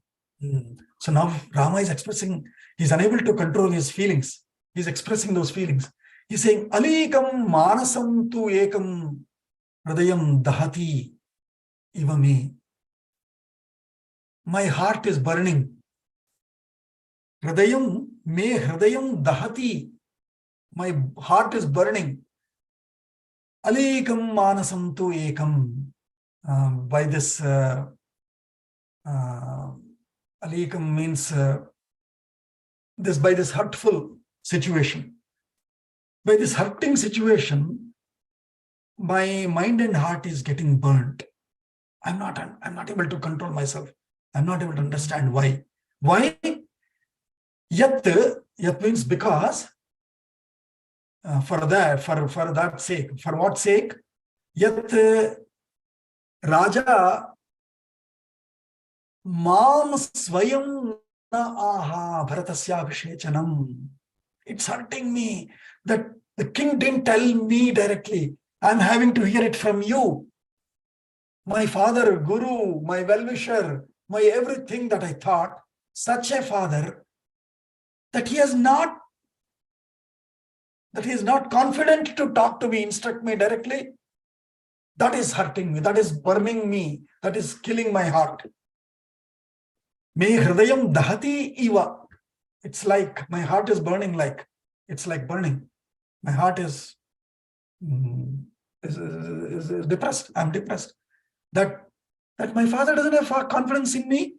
So now Rama is expressing, he's unable to control his feelings. He's expressing those feelings. He's saying, Alikam manasam tu ekam hridayam dahati iva me. My heart is burning. Hridayam me hridayam dahati. My heart is burning. Alikam manasam tu ekam. By this, Alikam means by this hurtful situation. By this hurting situation, my mind and heart is getting burnt. I'm not able to control myself. I'm not able to understand why. Why? Yat means because. For that sake. For what sake? Yat Raja Mam Swayam na aha Bharatasya Abhishechanam. It's hurting me that the king didn't tell me directly. I'm having to hear it from you. My father, guru, my well-wisher, my everything that I thought, such a father, that he is not confident to talk to me, instruct me directly. That is hurting me, that is burning me, that is killing my heart. Me hridayam dahati iva. It's like my heart is burning, it's like burning. My heart is depressed. I'm depressed. That my father doesn't have confidence in me,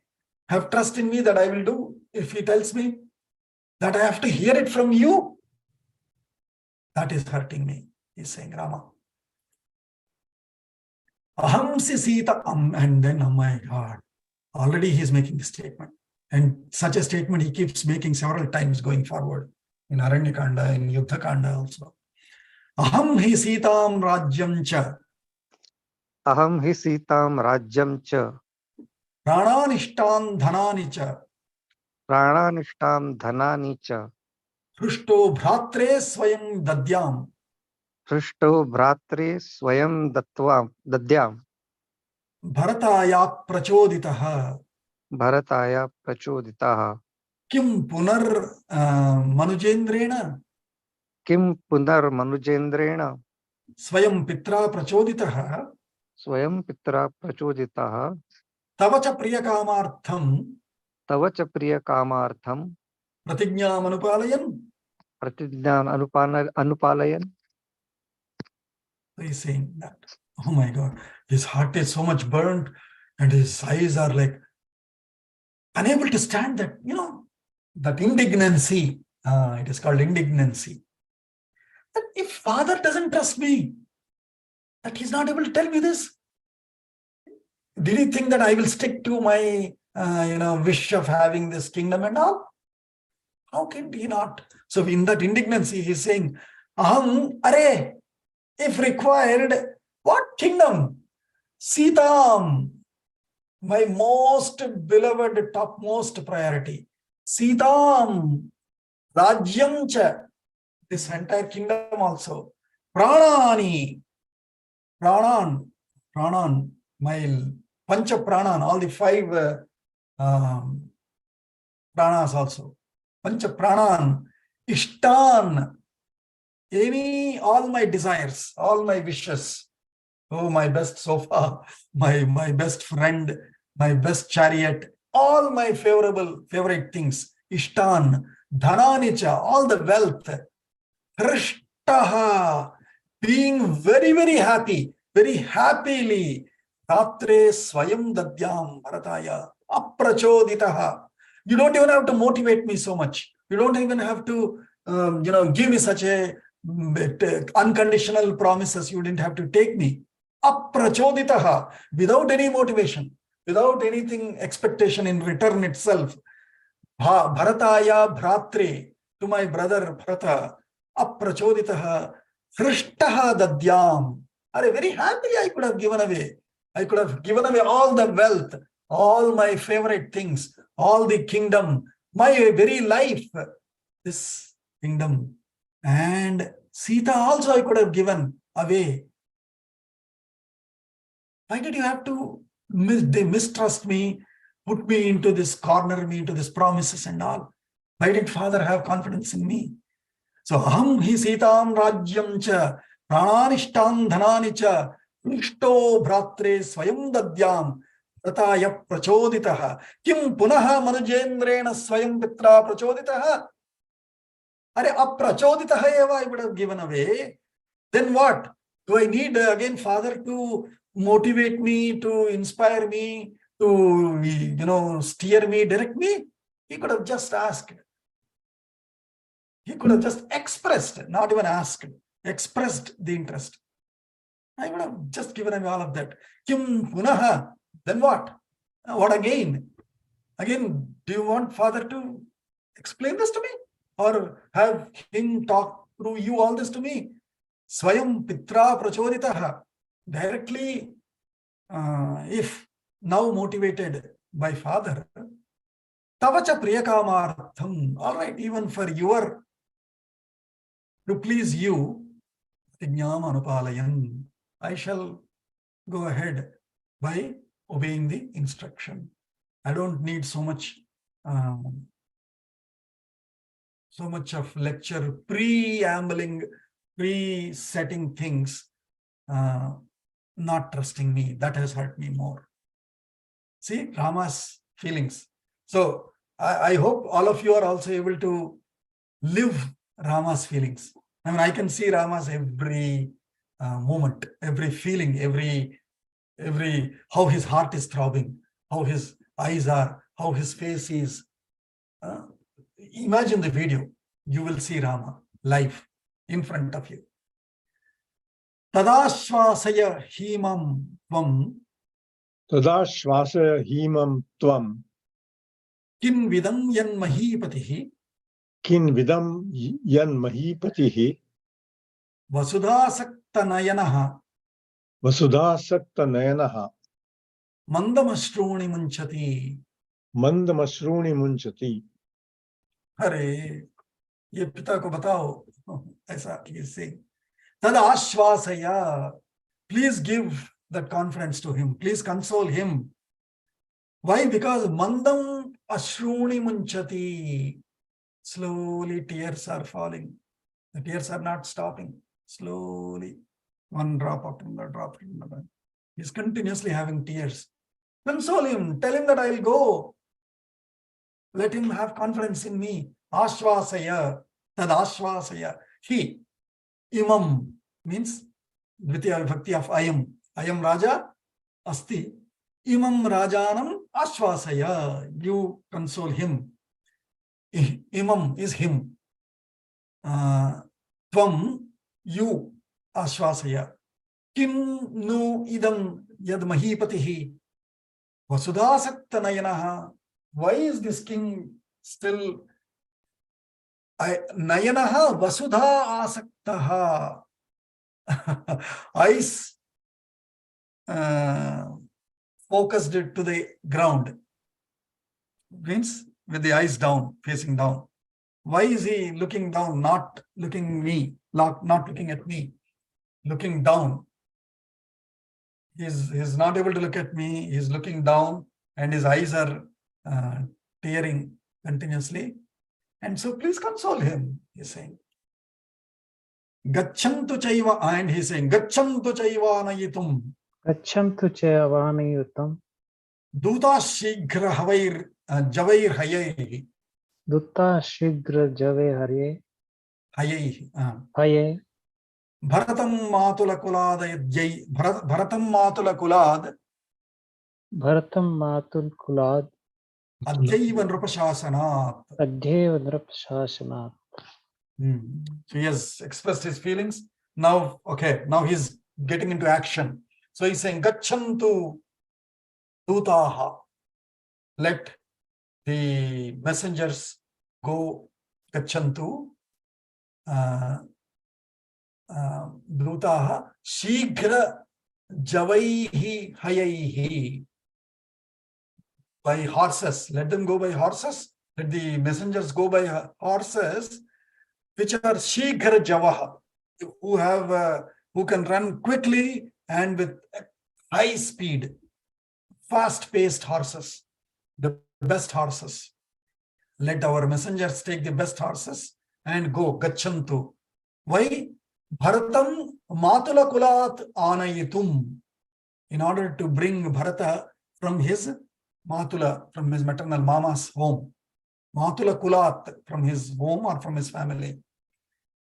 have trust in me that I will do. If he tells me that I have to hear it from you, that is hurting me, he's saying Rama. Aham si Sita, and then, oh my God, already he's making a statement. And such a statement he keeps making several times going forward. In Aranyakanda, in Yuddhakanda also. Aham hi Sitam Rajyam cha. अहं हि सीतां राज्यं च Prananishtan dhanani cha. प्राणानिष्टां धनानि च Hrushto bhratre swayam dadyam. हृष्टो भ्रात्रे स्वयं दद्याम् Bharataya prachoditaha. भरताय प्रचोदिताः Kim punar manujendrena. किं पुनर्मनुजेन्द्रेण Swayam pitra prachoditaha. स्वयं पित्रा प्रचोदिताः Tavacha priyakamartham. तव च प्रियकामार्थं Pratignyam anupalayan. प्रतिज्ञान अनुपालयन्. So he's saying that, oh my God, his heart is so much burnt and his eyes are like unable to stand that, that indignancy. It is called indignancy. That if father doesn't trust me, that he's not able to tell me this. Did he think that I will stick to my, wish of having this kingdom and all? How can he not? So in that indignancy, he's saying, Aham, are, if required, what kingdom? Sitam, my most beloved, topmost priority. Sitam, Rajyam cha, this entire kingdom also. Pranani, Pranan, my Pancha Pranan, all the 5 pranas also. Pancha Pranan, Ishtan, all my desires, all my wishes. Oh, my best sofa, my best friend, my best chariot, all my favorite things, ishtan, dhananicha, all the wealth, Krishtaha, being very, very happy, very happily, Ratre Swayam Dadyam Bharataya, Aprachoditaha. You don't even have to motivate me so much. You don't even have to, give me such a unconditional promises. You didn't have to take me. Aprachoditaha, without any motivation, without anything expectation in return itself. Bharataya Bhratre, to my brother Bharata, Aprachoditaha, Hrishtaha Dadyam. Very happily I could have given away. I could have given away all the wealth, all my favorite things, all the kingdom, my very life, this kingdom. And Sita also I could have given away. Why did you have to mistrust me, put me into this corner, me into this promises and all? Why did Father have confidence in me? So aham hi sitam rajyam cha prananishtam dhanani cha nishto bhratre swayam dadyam tataya prachoditaha kim punaha manujendrena swayam pitra prachoditaha. Are aprachoditaha eva I would have given away. Then what? Do I need again Father to motivate me, to inspire me, to steer me, direct me? He could have just asked. He could have just expressed, not even asked, expressed the interest. I would have just given him all of that. Kim punaha. Then what? What again? Again, do you want Father to explain this to me? Or have him talk through you all this to me? Swayam pitra prachoditaha. Directly, if now motivated by Father, tavacha priyakamartham. All right, even for to please you, I shall go ahead by obeying the instruction. I don't need so much of lecture, preambling, pre-setting things, not trusting me. That has hurt me more. See, Rama's feelings. So I hope all of you are also able to live Rama's feelings. I mean, I can see Rama's every moment, every feeling, every how his heart is throbbing, how his eyes are, how his face is. Imagine the video. You will see Rama live in front of you. Tadashvasaya himam tvam. Tadashvasaya himam tvam. Kin vidam yan mahipatihi. Kin vidam yan mahipatihi. Vasudhasakta nayanaha. Vasudhasakta nayanaha. Mandamashruni munchati. Mandamashruni munchati. अरे ये पिता को बताओ ऐसा say. Tadashvasaya. Please give that confidence to him. Please console him. Why? Because mandam ashruni munchati. Slowly tears are falling. The tears are not stopping. Slowly, one drop after another drop after another. He's continuously having tears. Console him. Tell him that I'll go. Let him have confidence in me. Ashvasaya. Tad ashvasaya. He. Imam means Dvitiya Vibhakti of Ayam. Ayam Raja Asti. Imam Rajanam Ashvasaya. You console him. Imam is him. Tvam, you, Ashvasaya. Kim nu idam yad mahipatihi. Vasudhasakta nayanaha. Why is this king still nayanaha vasudha asaktaha? Eyes focused to the ground. Means with the eyes down, facing down. Why is he looking down, not looking me, not looking at me, looking down? He's not able to look at me. He's looking down, and his eyes are tearing continuously. And so please console him, he's saying. Gacchantu chaiva, and he's saying Gacchantu chaiva anayitum. Gachantu cha vanayutam. Duta shighra havair javair hayai. Dutta shigra jave harye. Hayai. Haye. Bharatam matula kulad yai. Bharatam matula kulad. Bharatam matul kulad. Adjaiva nrupashasanat. Adhyeva nrapashashanat. So he has expressed his feelings. Now, okay, now he's getting into action. So he's saying, Gacchantu dutaha. Let the messengers go. Gacchantu dutaha shighra javaihi hayaihi. By horses. Let them go by horses. Let the messengers go by horses, which are shighra javaha, who can run quickly and with high speed, fast-paced horses, the best horses. Let our messengers take the best horses and go. Gacchantu. Why? Bharatam matula kulat anayitum. In order to bring Bharata from his matula, from his maternal mama's home. Matula kulat, from his home or from his family.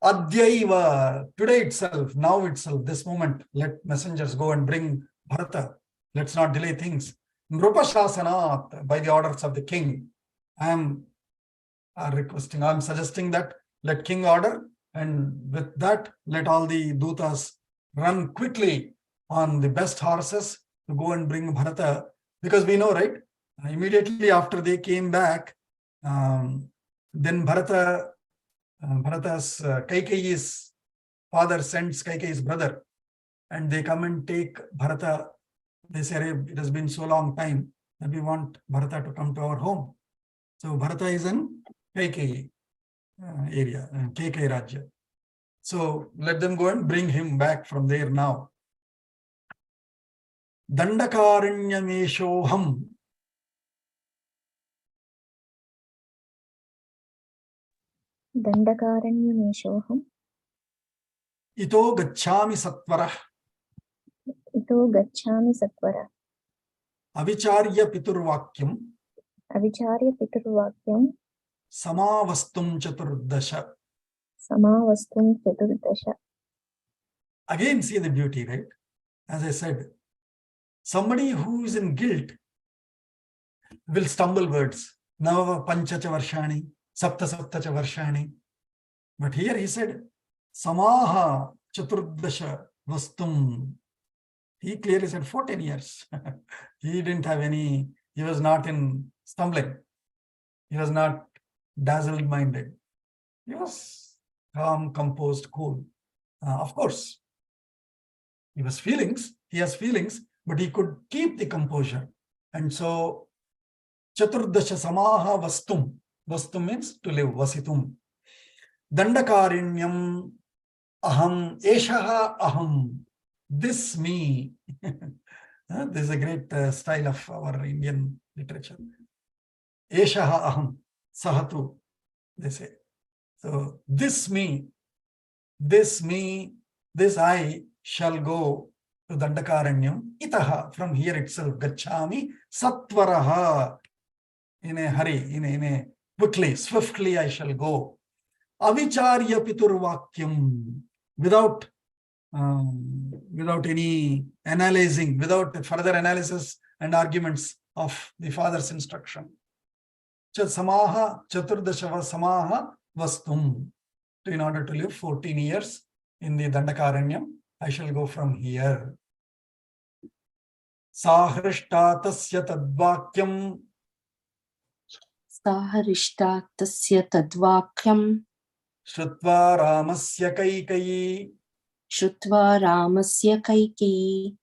Adyaiva, today itself, now itself, this moment, let messengers go and bring Bharata. Let's not delay things. Nrupashasanat, by the orders of the king. I am requesting, I am suggesting that let king order, and with that, let all the dutas run quickly on the best horses to go and bring Bharata. Because we know, right? Immediately after they came back, then Bharata's Kaikeyi's father sends Kaikeyi's brother, and they come and take Bharata. They say, it has been so long time that we want Bharata to come to our home. So Bharata is in Kaikeyi area, Kaikeyi Rajya. So let them go and bring him back from there now. Dandakaranyameshoham. Dandakaranyameshoham. Ito gacchami satvarah. Ito gacchami satvarah. Avicharya piturvakyam. Avicharya piturvakyam. Samavastum chaturdasha. Samavastum chaturdasha. Again, see the beauty, right? As I said, somebody who is in guilt will stumble words. Nava panchacha varshani, sapta saptacha varshani. But here he said, Samaha chaturdasha vastum. He clearly said 14 years. He didn't have any, he was not in stumbling. He was not dazzled minded. He was calm, composed, cool. Of course, he has feelings, but he could keep the composure. And so, Chaturdasha Samaha Vastum. Vastum means to live, Vasitum. Dandakarinyam Aham, Eshaha Aham. This me. This is a great style of our Indian literature. Eshaha Aham, Sahatu, they say. So, this me, this I shall go to Dandakaranyam. Itaha, from here itself, Gacchami, Satvaraha. In a hurry, in a quickly, swiftly I shall go. Avicharya piturvakyam, without any analyzing, without further analysis and arguments of the father's instruction. Samaha chaturdashava samaha vastum. In order to live 14 years in the Dandakaranyam, I shall go from here. Sahrishtatasya tadvakyam. Saharishtatasya tadvakyam. Shrutva ramasya kaikeyi. Shrutva ramasya kaikeyi.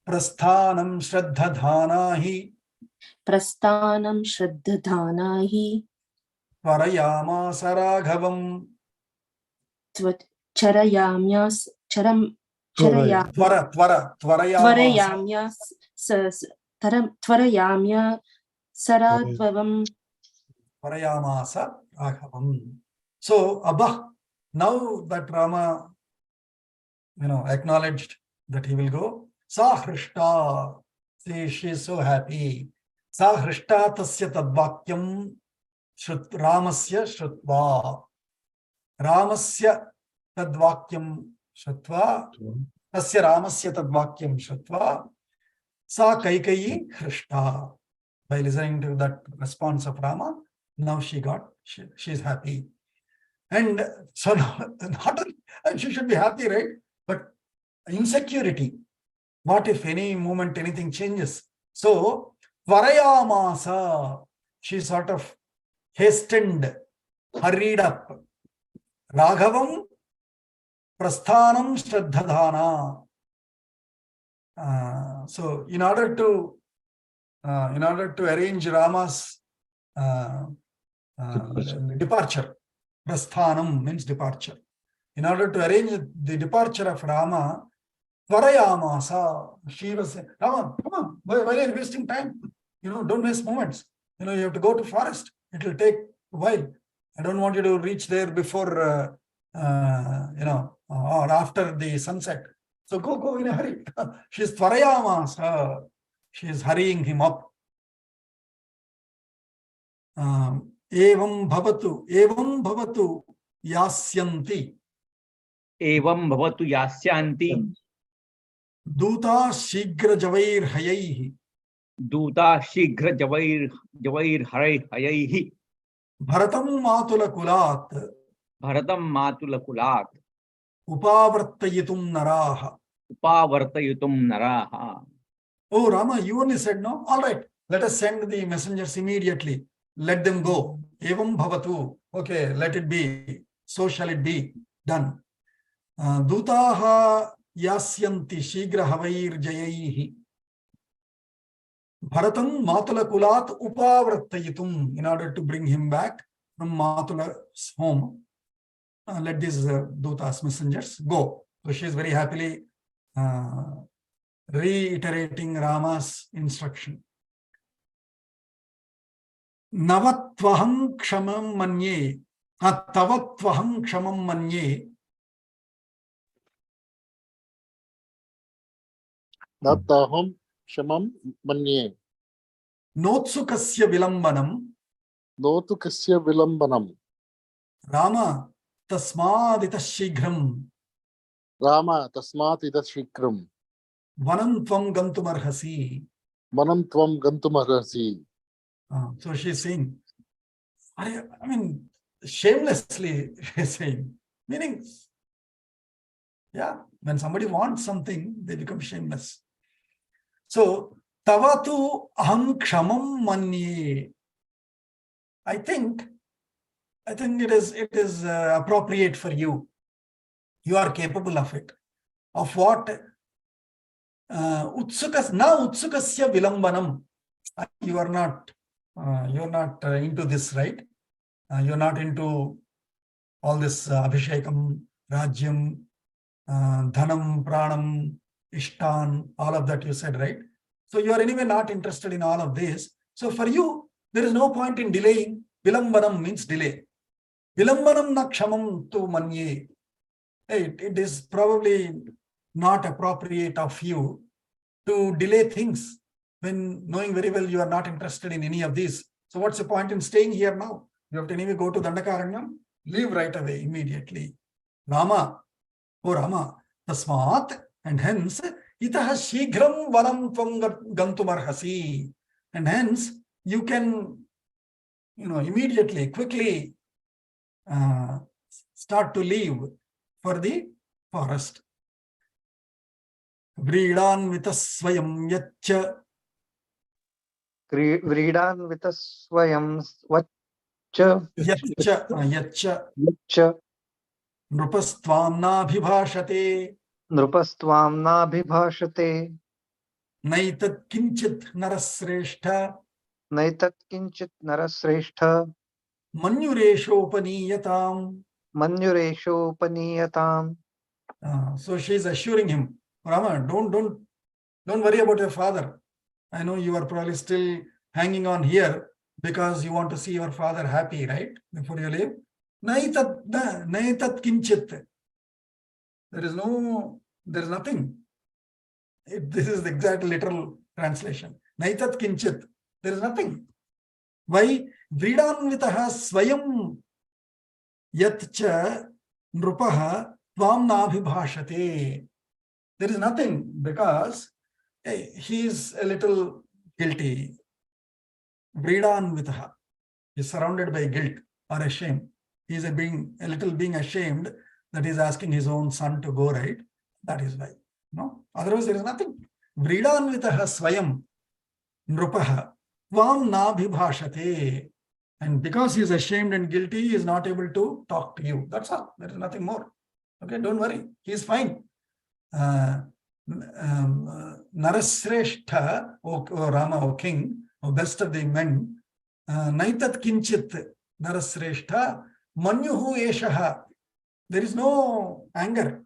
Prasthanam shraddhadhanahi. Prasthanam shraddhadhanahi. Tvarayamasa raghavam. Charayamyas Tvarayamya saradvavam. Tvarayamasa raghavam. So, Abba, now that Rama, acknowledged that he will go, Sa Hrishta, she is so happy. Sa Hrishta tasya tadvakyam Ramasya Shrutva. Ramasya tadvakyam Shrutva. Tasya Ramasya tadvakyam Shrutva. Sa kaikeyi Hrishta. By listening to that response of Rama, now she is happy. And so and she should be happy, right? But insecurity. What if any moment anything changes? So Varayamasa, she sort of hastened, hurried up. Raghavam prasthanam shraddhadhana. So in order to arrange Rama's departure, prasthanam means departure. In order to arrange the departure of Rama, Varayamasa, she was saying, Rama, come on, why are you wasting time? Don't waste moments. You have to go to forest. It will take a while. I don't want you to reach there before, or after the sunset. So go in a hurry. She's Varayamasa. She is hurrying him up. Evam bhavatu yasyanti. Evam bhavatu yasyanti. Duta shigra javair hayaihi. Duta shigra javair hayaihi. Bharatam matula kulat. Bharatam matula kulat. Upavartayitum naraha. Upavartayitum naraha. Oh, Rama, you only said no? All right, let us send the messengers immediately. Let them go. Evam bhavatu. Okay, let it be. So shall it be. Done. Dutaha yasyanti shigra havair jayaihi. Bharatam matula kulat upavartayitum. In order to bring him back from Matula's home, let these Dutas, messengers, go. So she is very happily reiterating Rama's instruction. Navatvaham kshamam manye. Tavatvaham kshamam manye. Nattaham kshamam manye. Notsukasya vilambanam. Notukasya vilambanam. Rama tasmadita shighram. Rama tasmatita shikram. Vanam tvam gantumarhasi. Manam tvam gantumarhasi. So she's saying, I mean, shamelessly she's saying, meaning, yeah, when somebody wants something, they become shameless. So, tavatu aham kshamam manye. I think it is appropriate for you. You are capable of it. Of what? Utsukasya vilambanam. You are not into this, right? You're not into all this abhishekam, rajyam, dhanam, pranam, ishtan, all of that you said, right? So you are anyway not interested in all of this. So for you, there is no point in delaying. Vilambanam means delay. Vilambanam na kshamam tu manye. It is probably not appropriate of you to delay things when knowing very well you are not interested in any of these. So what's the point in staying here now? You have to anyway go to Dandakaranyam, leave right away immediately. Rama, oh Rama, tasmat, and hence, itaha shighram vanam tvam gantumarhasi. And hence, you can, immediately, quickly start to leave for the forest. Vridan vitasvayam yaccha. Vridan vitasvayam vacha. Yaccha. Nrupastvam nabhibhashate. Nrupastvam nabhibhashate. Naitat kinchit narasreshta. Naitat kinchit narasreshta. Manyureshopanniyatam. Manyureshopanniyatam. So she is assuring him, Rama, don't worry about your father. I know you are probably still hanging on here because you want to see your father happy, right? Before you leave. Naitat kinchit. There is nothing. This is the exact literal translation. Naitat kinchit. There is nothing. Why? Vridanvitaha swayam yatcha nrupaha tvam nabhibhashate. There is nothing because he is a little guilty. Vridanvitaha. He is surrounded by guilt or a shame. He is being ashamed that he is asking his own son to go right. That is why. No, otherwise there is nothing. Vridanvitaha swayam nrupaha tvam nabhibhashate. And because he is ashamed and guilty, he is not able to talk to you. That's all. There is nothing more. Okay, don't worry. He is fine. Narasreshtha, O Rama, O king, O best of the men, Naitat kinchit Narasreshtha, Manyuhu eshaha. There is no anger.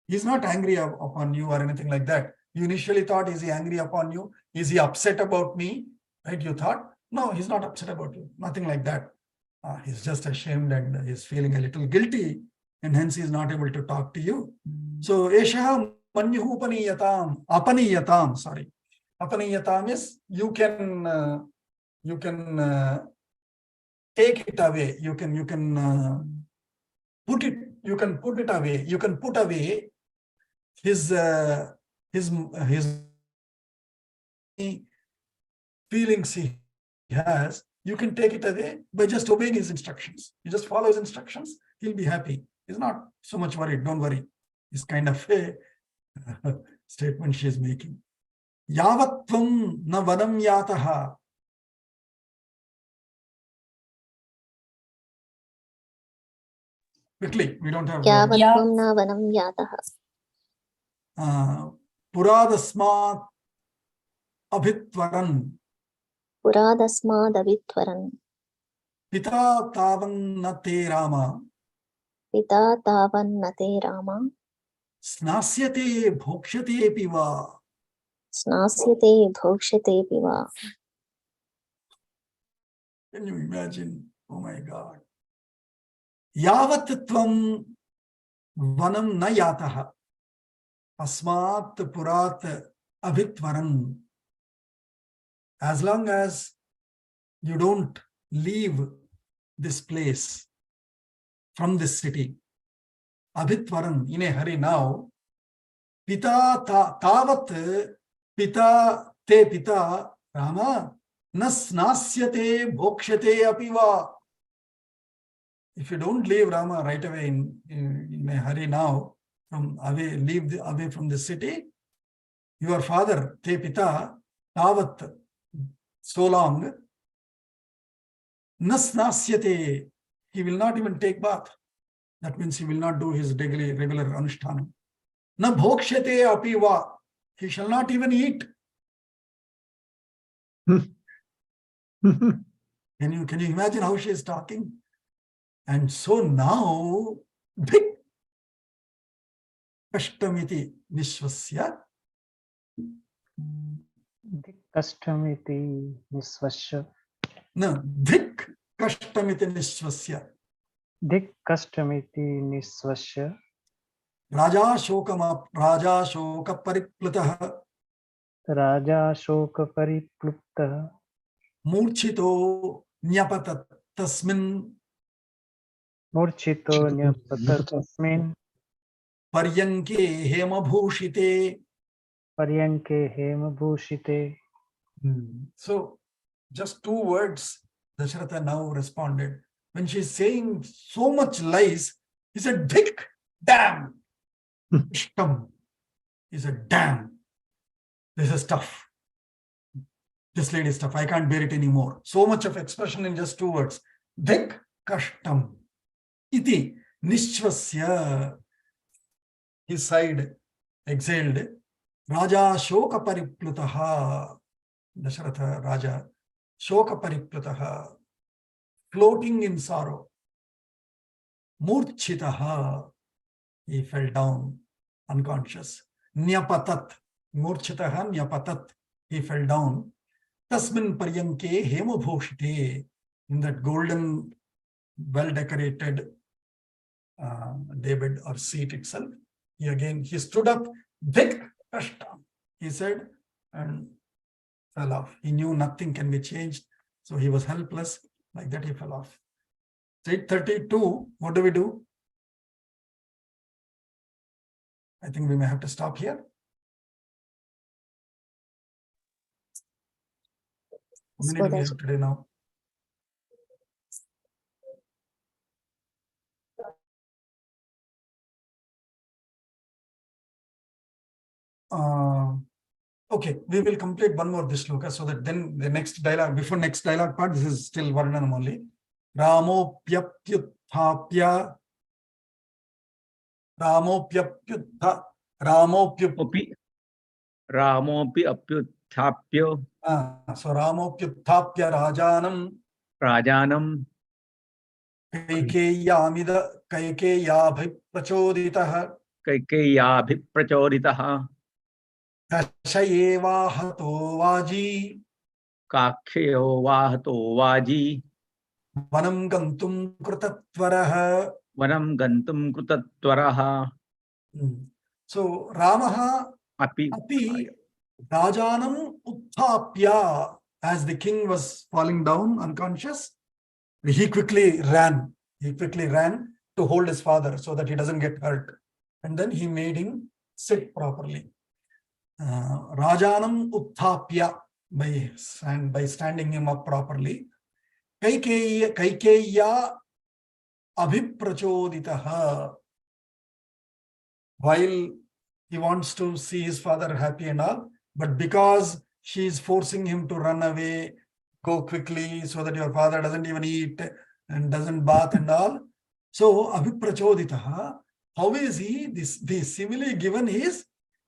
He is not angry upon you or anything like that. You initially thought, is he angry upon you? Is he upset about me? Right? You thought, no, he's not upset about you. Nothing like that. He's just ashamed and he's feeling a little guilty, and hence he is not able to talk to you. So, eshaha manyuhu apaniyatam, sorry. Apaniyatam is you can take it away. You can put it away. You can put away his feelings he has. You can take it away by just obeying his instructions. You just follow his instructions, he'll be happy. He's not so much worried. Don't worry. It's kind of a statement she is making. Yavatvam na vanam yataha. Quickly, we don't have. Yavatvam na vanam yataha. Puradasmat abhitvaran. Puradasmad avitvaran. Pita tavan na te rama. Pita tavan na te rama. Snasyate bhokshate piva. Snasyate bhokshate piva. Can you imagine? Oh my God. Yavatvam vanam na yataha. Asmat purat abhitvaran. As long as you don't leave this place from this city, abhitvaran, in a hurry now, pita tavat pita te pita rama nasnasyate bhokshate apiva. If you don't leave Rama right away in a hurry now, leave away from the city, your father, te pita, tavat, so long, nasnasyate, he will not even take bath. That means he will not do his regular anushthanam. Na bhokshate apiva, he shall not even eat. Can you imagine how she is talking? And so now, dhik kashtamiti nishvasya. Dhik kashtamiti nishvasya. No, dhik kashtamiti nishvasya. Dhik kashtamiti nishvasya. Raja shoka pariplutah. Raja shoka pariplutah. Murchito nyapatat tasmin. Murchito nyapatat tasmin. Paryanke hemabhushite. Paryanke hemabhushite. So, just 2 words, Dasharatha now responded. When she's saying so much lies, he said, dhik, damn. Shtam. He said, damn. This is tough. This lady is tough. I can't bear it anymore. So much of expression in just 2 words. Dhik, kashtam. Iti, nishvasya. He sighed, exhaled. Raja shoka pariplutaha. Dasharatha Raja. Shoka pariplutaha. Floating in sorrow. Murchitaha. He fell down, unconscious. Nyapatat. Murchitaha nyapatat. He fell down. Tasmin paryanke hemabhoshite. In that golden well-decorated daybed or seat itself. He stood up, Dik Kashta, he said, and fell off. He knew nothing can be changed, so he was helpless. Like that, he fell off. 8:32, what do we do? I think we may have to stop here. How many So do we that's have today now? Okay, we will complete one more this shloka so that then the next dialogue, before next dialogue part, this is still Varnanam only. Ramopyapyuthapya Ramopyapyutha Ramopi apyuthapyo so Ramopyuthapya Rajanam Rajanam Kaikeyabhiprachoditāh kaikeyi Kashayevahato Vaji kakshayo vahato vaji Vanam Gantum Krutatvaraha. vanam gantum krutatvaraha. So Ramaha Api Rajanam Uthapya, as the king was falling down unconscious, he quickly ran. He quickly ran to hold his father so that he doesn't get hurt. And then he made him sit properly. Rajanam Uthapya, by standing him up properly. Kaikeya Abhiprachoditāh. While he wants to see his father happy and all, but because she is forcing him to run away, go quickly so that your father doesn't even eat and doesn't bath and all. So Abhiprachoditāh, how is he? The simile given is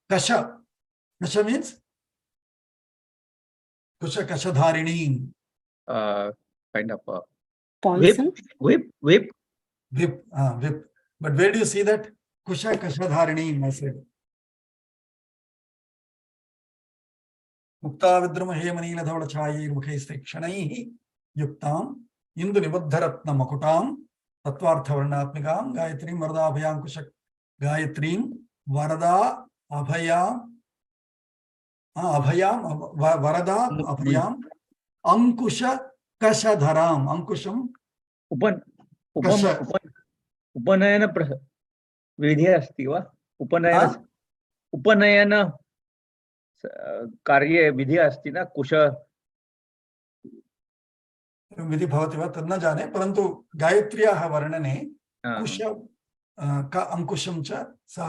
Kasha. Kasha means Kashadharini. Kind of Poison. whip. Whip. But where do you see that? Kashadharini, I said. Mukta Vidrama Hemanila Dhavada Chayi Mukhaiste Kshanaihi Yuktam Indu Nibadharatna Makutam Tatvartha Varnatmikam Gayatrim Varada Abhayam Kushak Gayatrim Varada Abhayam Varada Abhayam Ankusha Kashadharam. Ankusham Upanayana विधि अस्ति वा? उपनयन कार्ये विधि अस्ति न? कुश विधि भवति वा तद् न जाने, परन्तु गायत्र्याः वर्णने कुश का अंकुशं च सा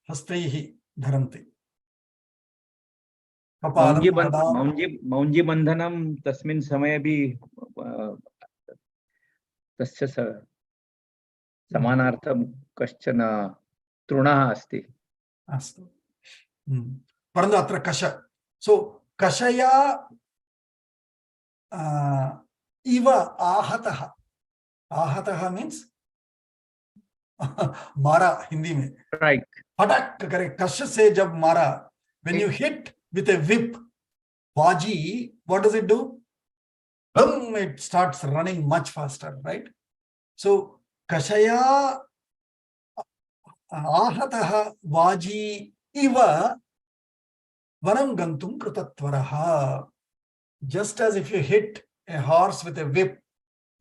हस्तैः धरन्ति. मौञ्जी बन्धनं तस्मिन् समये भी तस्य समानार्थं कश्चन तृणः अस्ति. अस्तु, परन्तु अत्र कष, सो कषया इव आहतः. आहतः मीन्स मारा हिंदी में, राइट. फटक करे. कष से जब मारा, when you hit with a whip, Vaji, what does it do? It starts running much faster, right? So Kashaya Ahataha Vaji Iva Vanam Gantum Krutatvaraha. Just as if you hit a horse with a whip,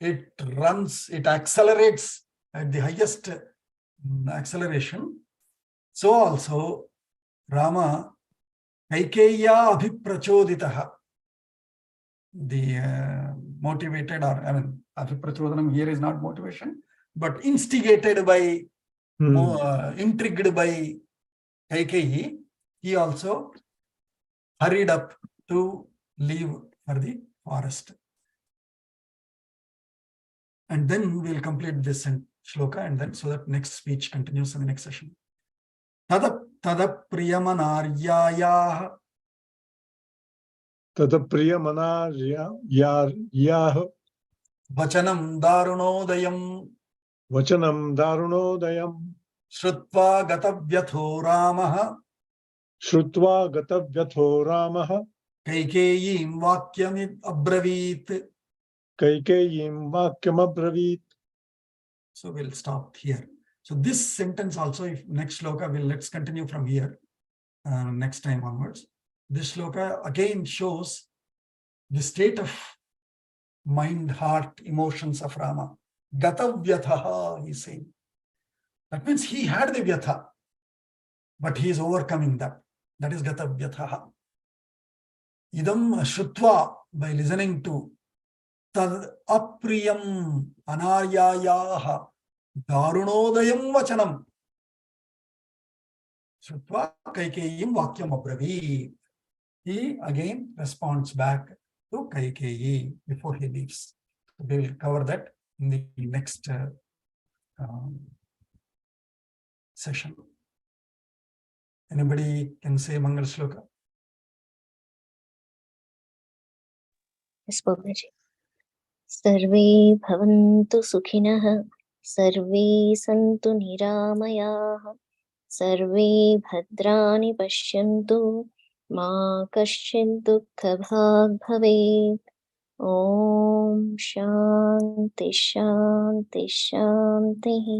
it runs, it accelerates at the highest acceleration. So also Rama Kaikeya Abhiprachoditāh, the motivated, or I mean, Abhiprachodhanam here is not motivation, but instigated by, intrigued by Kaikeyi, he also hurried up to leave for the forest. And then we'll complete this shloka, and then so that next speech continues in the next session. Tadapriyamanaryayaha Tadapriyamanaryayaha Vachanam darunodayam Shrutva gatavyatho Ramaha Kaikeyim vakyamid abravit So we'll stop here. So this sentence also, if next shloka, let's continue from here next time onwards. This shloka again shows the state of mind, heart, emotions of Rama. Gata vyathaha, he's saying. That means he had the vyatha, but he is overcoming that. That is gata vyathaha. Idam shrutva, by listening to tad apriyam anaryayaha darunodayam vachanam. Shrutva kaikeyim vakyam abravi. He again responds back to Kaikeyi before he leaves. We will cover that in the next session. Anybody can say Mangal Shloka? Yes, Babaji. Sarve bhavantu sukhinah, sarve santu niramayaah, sarve bhadrani pashyantu, ma kaschid dukkha bhag bhavet. Om Shanti Shanti Shanti.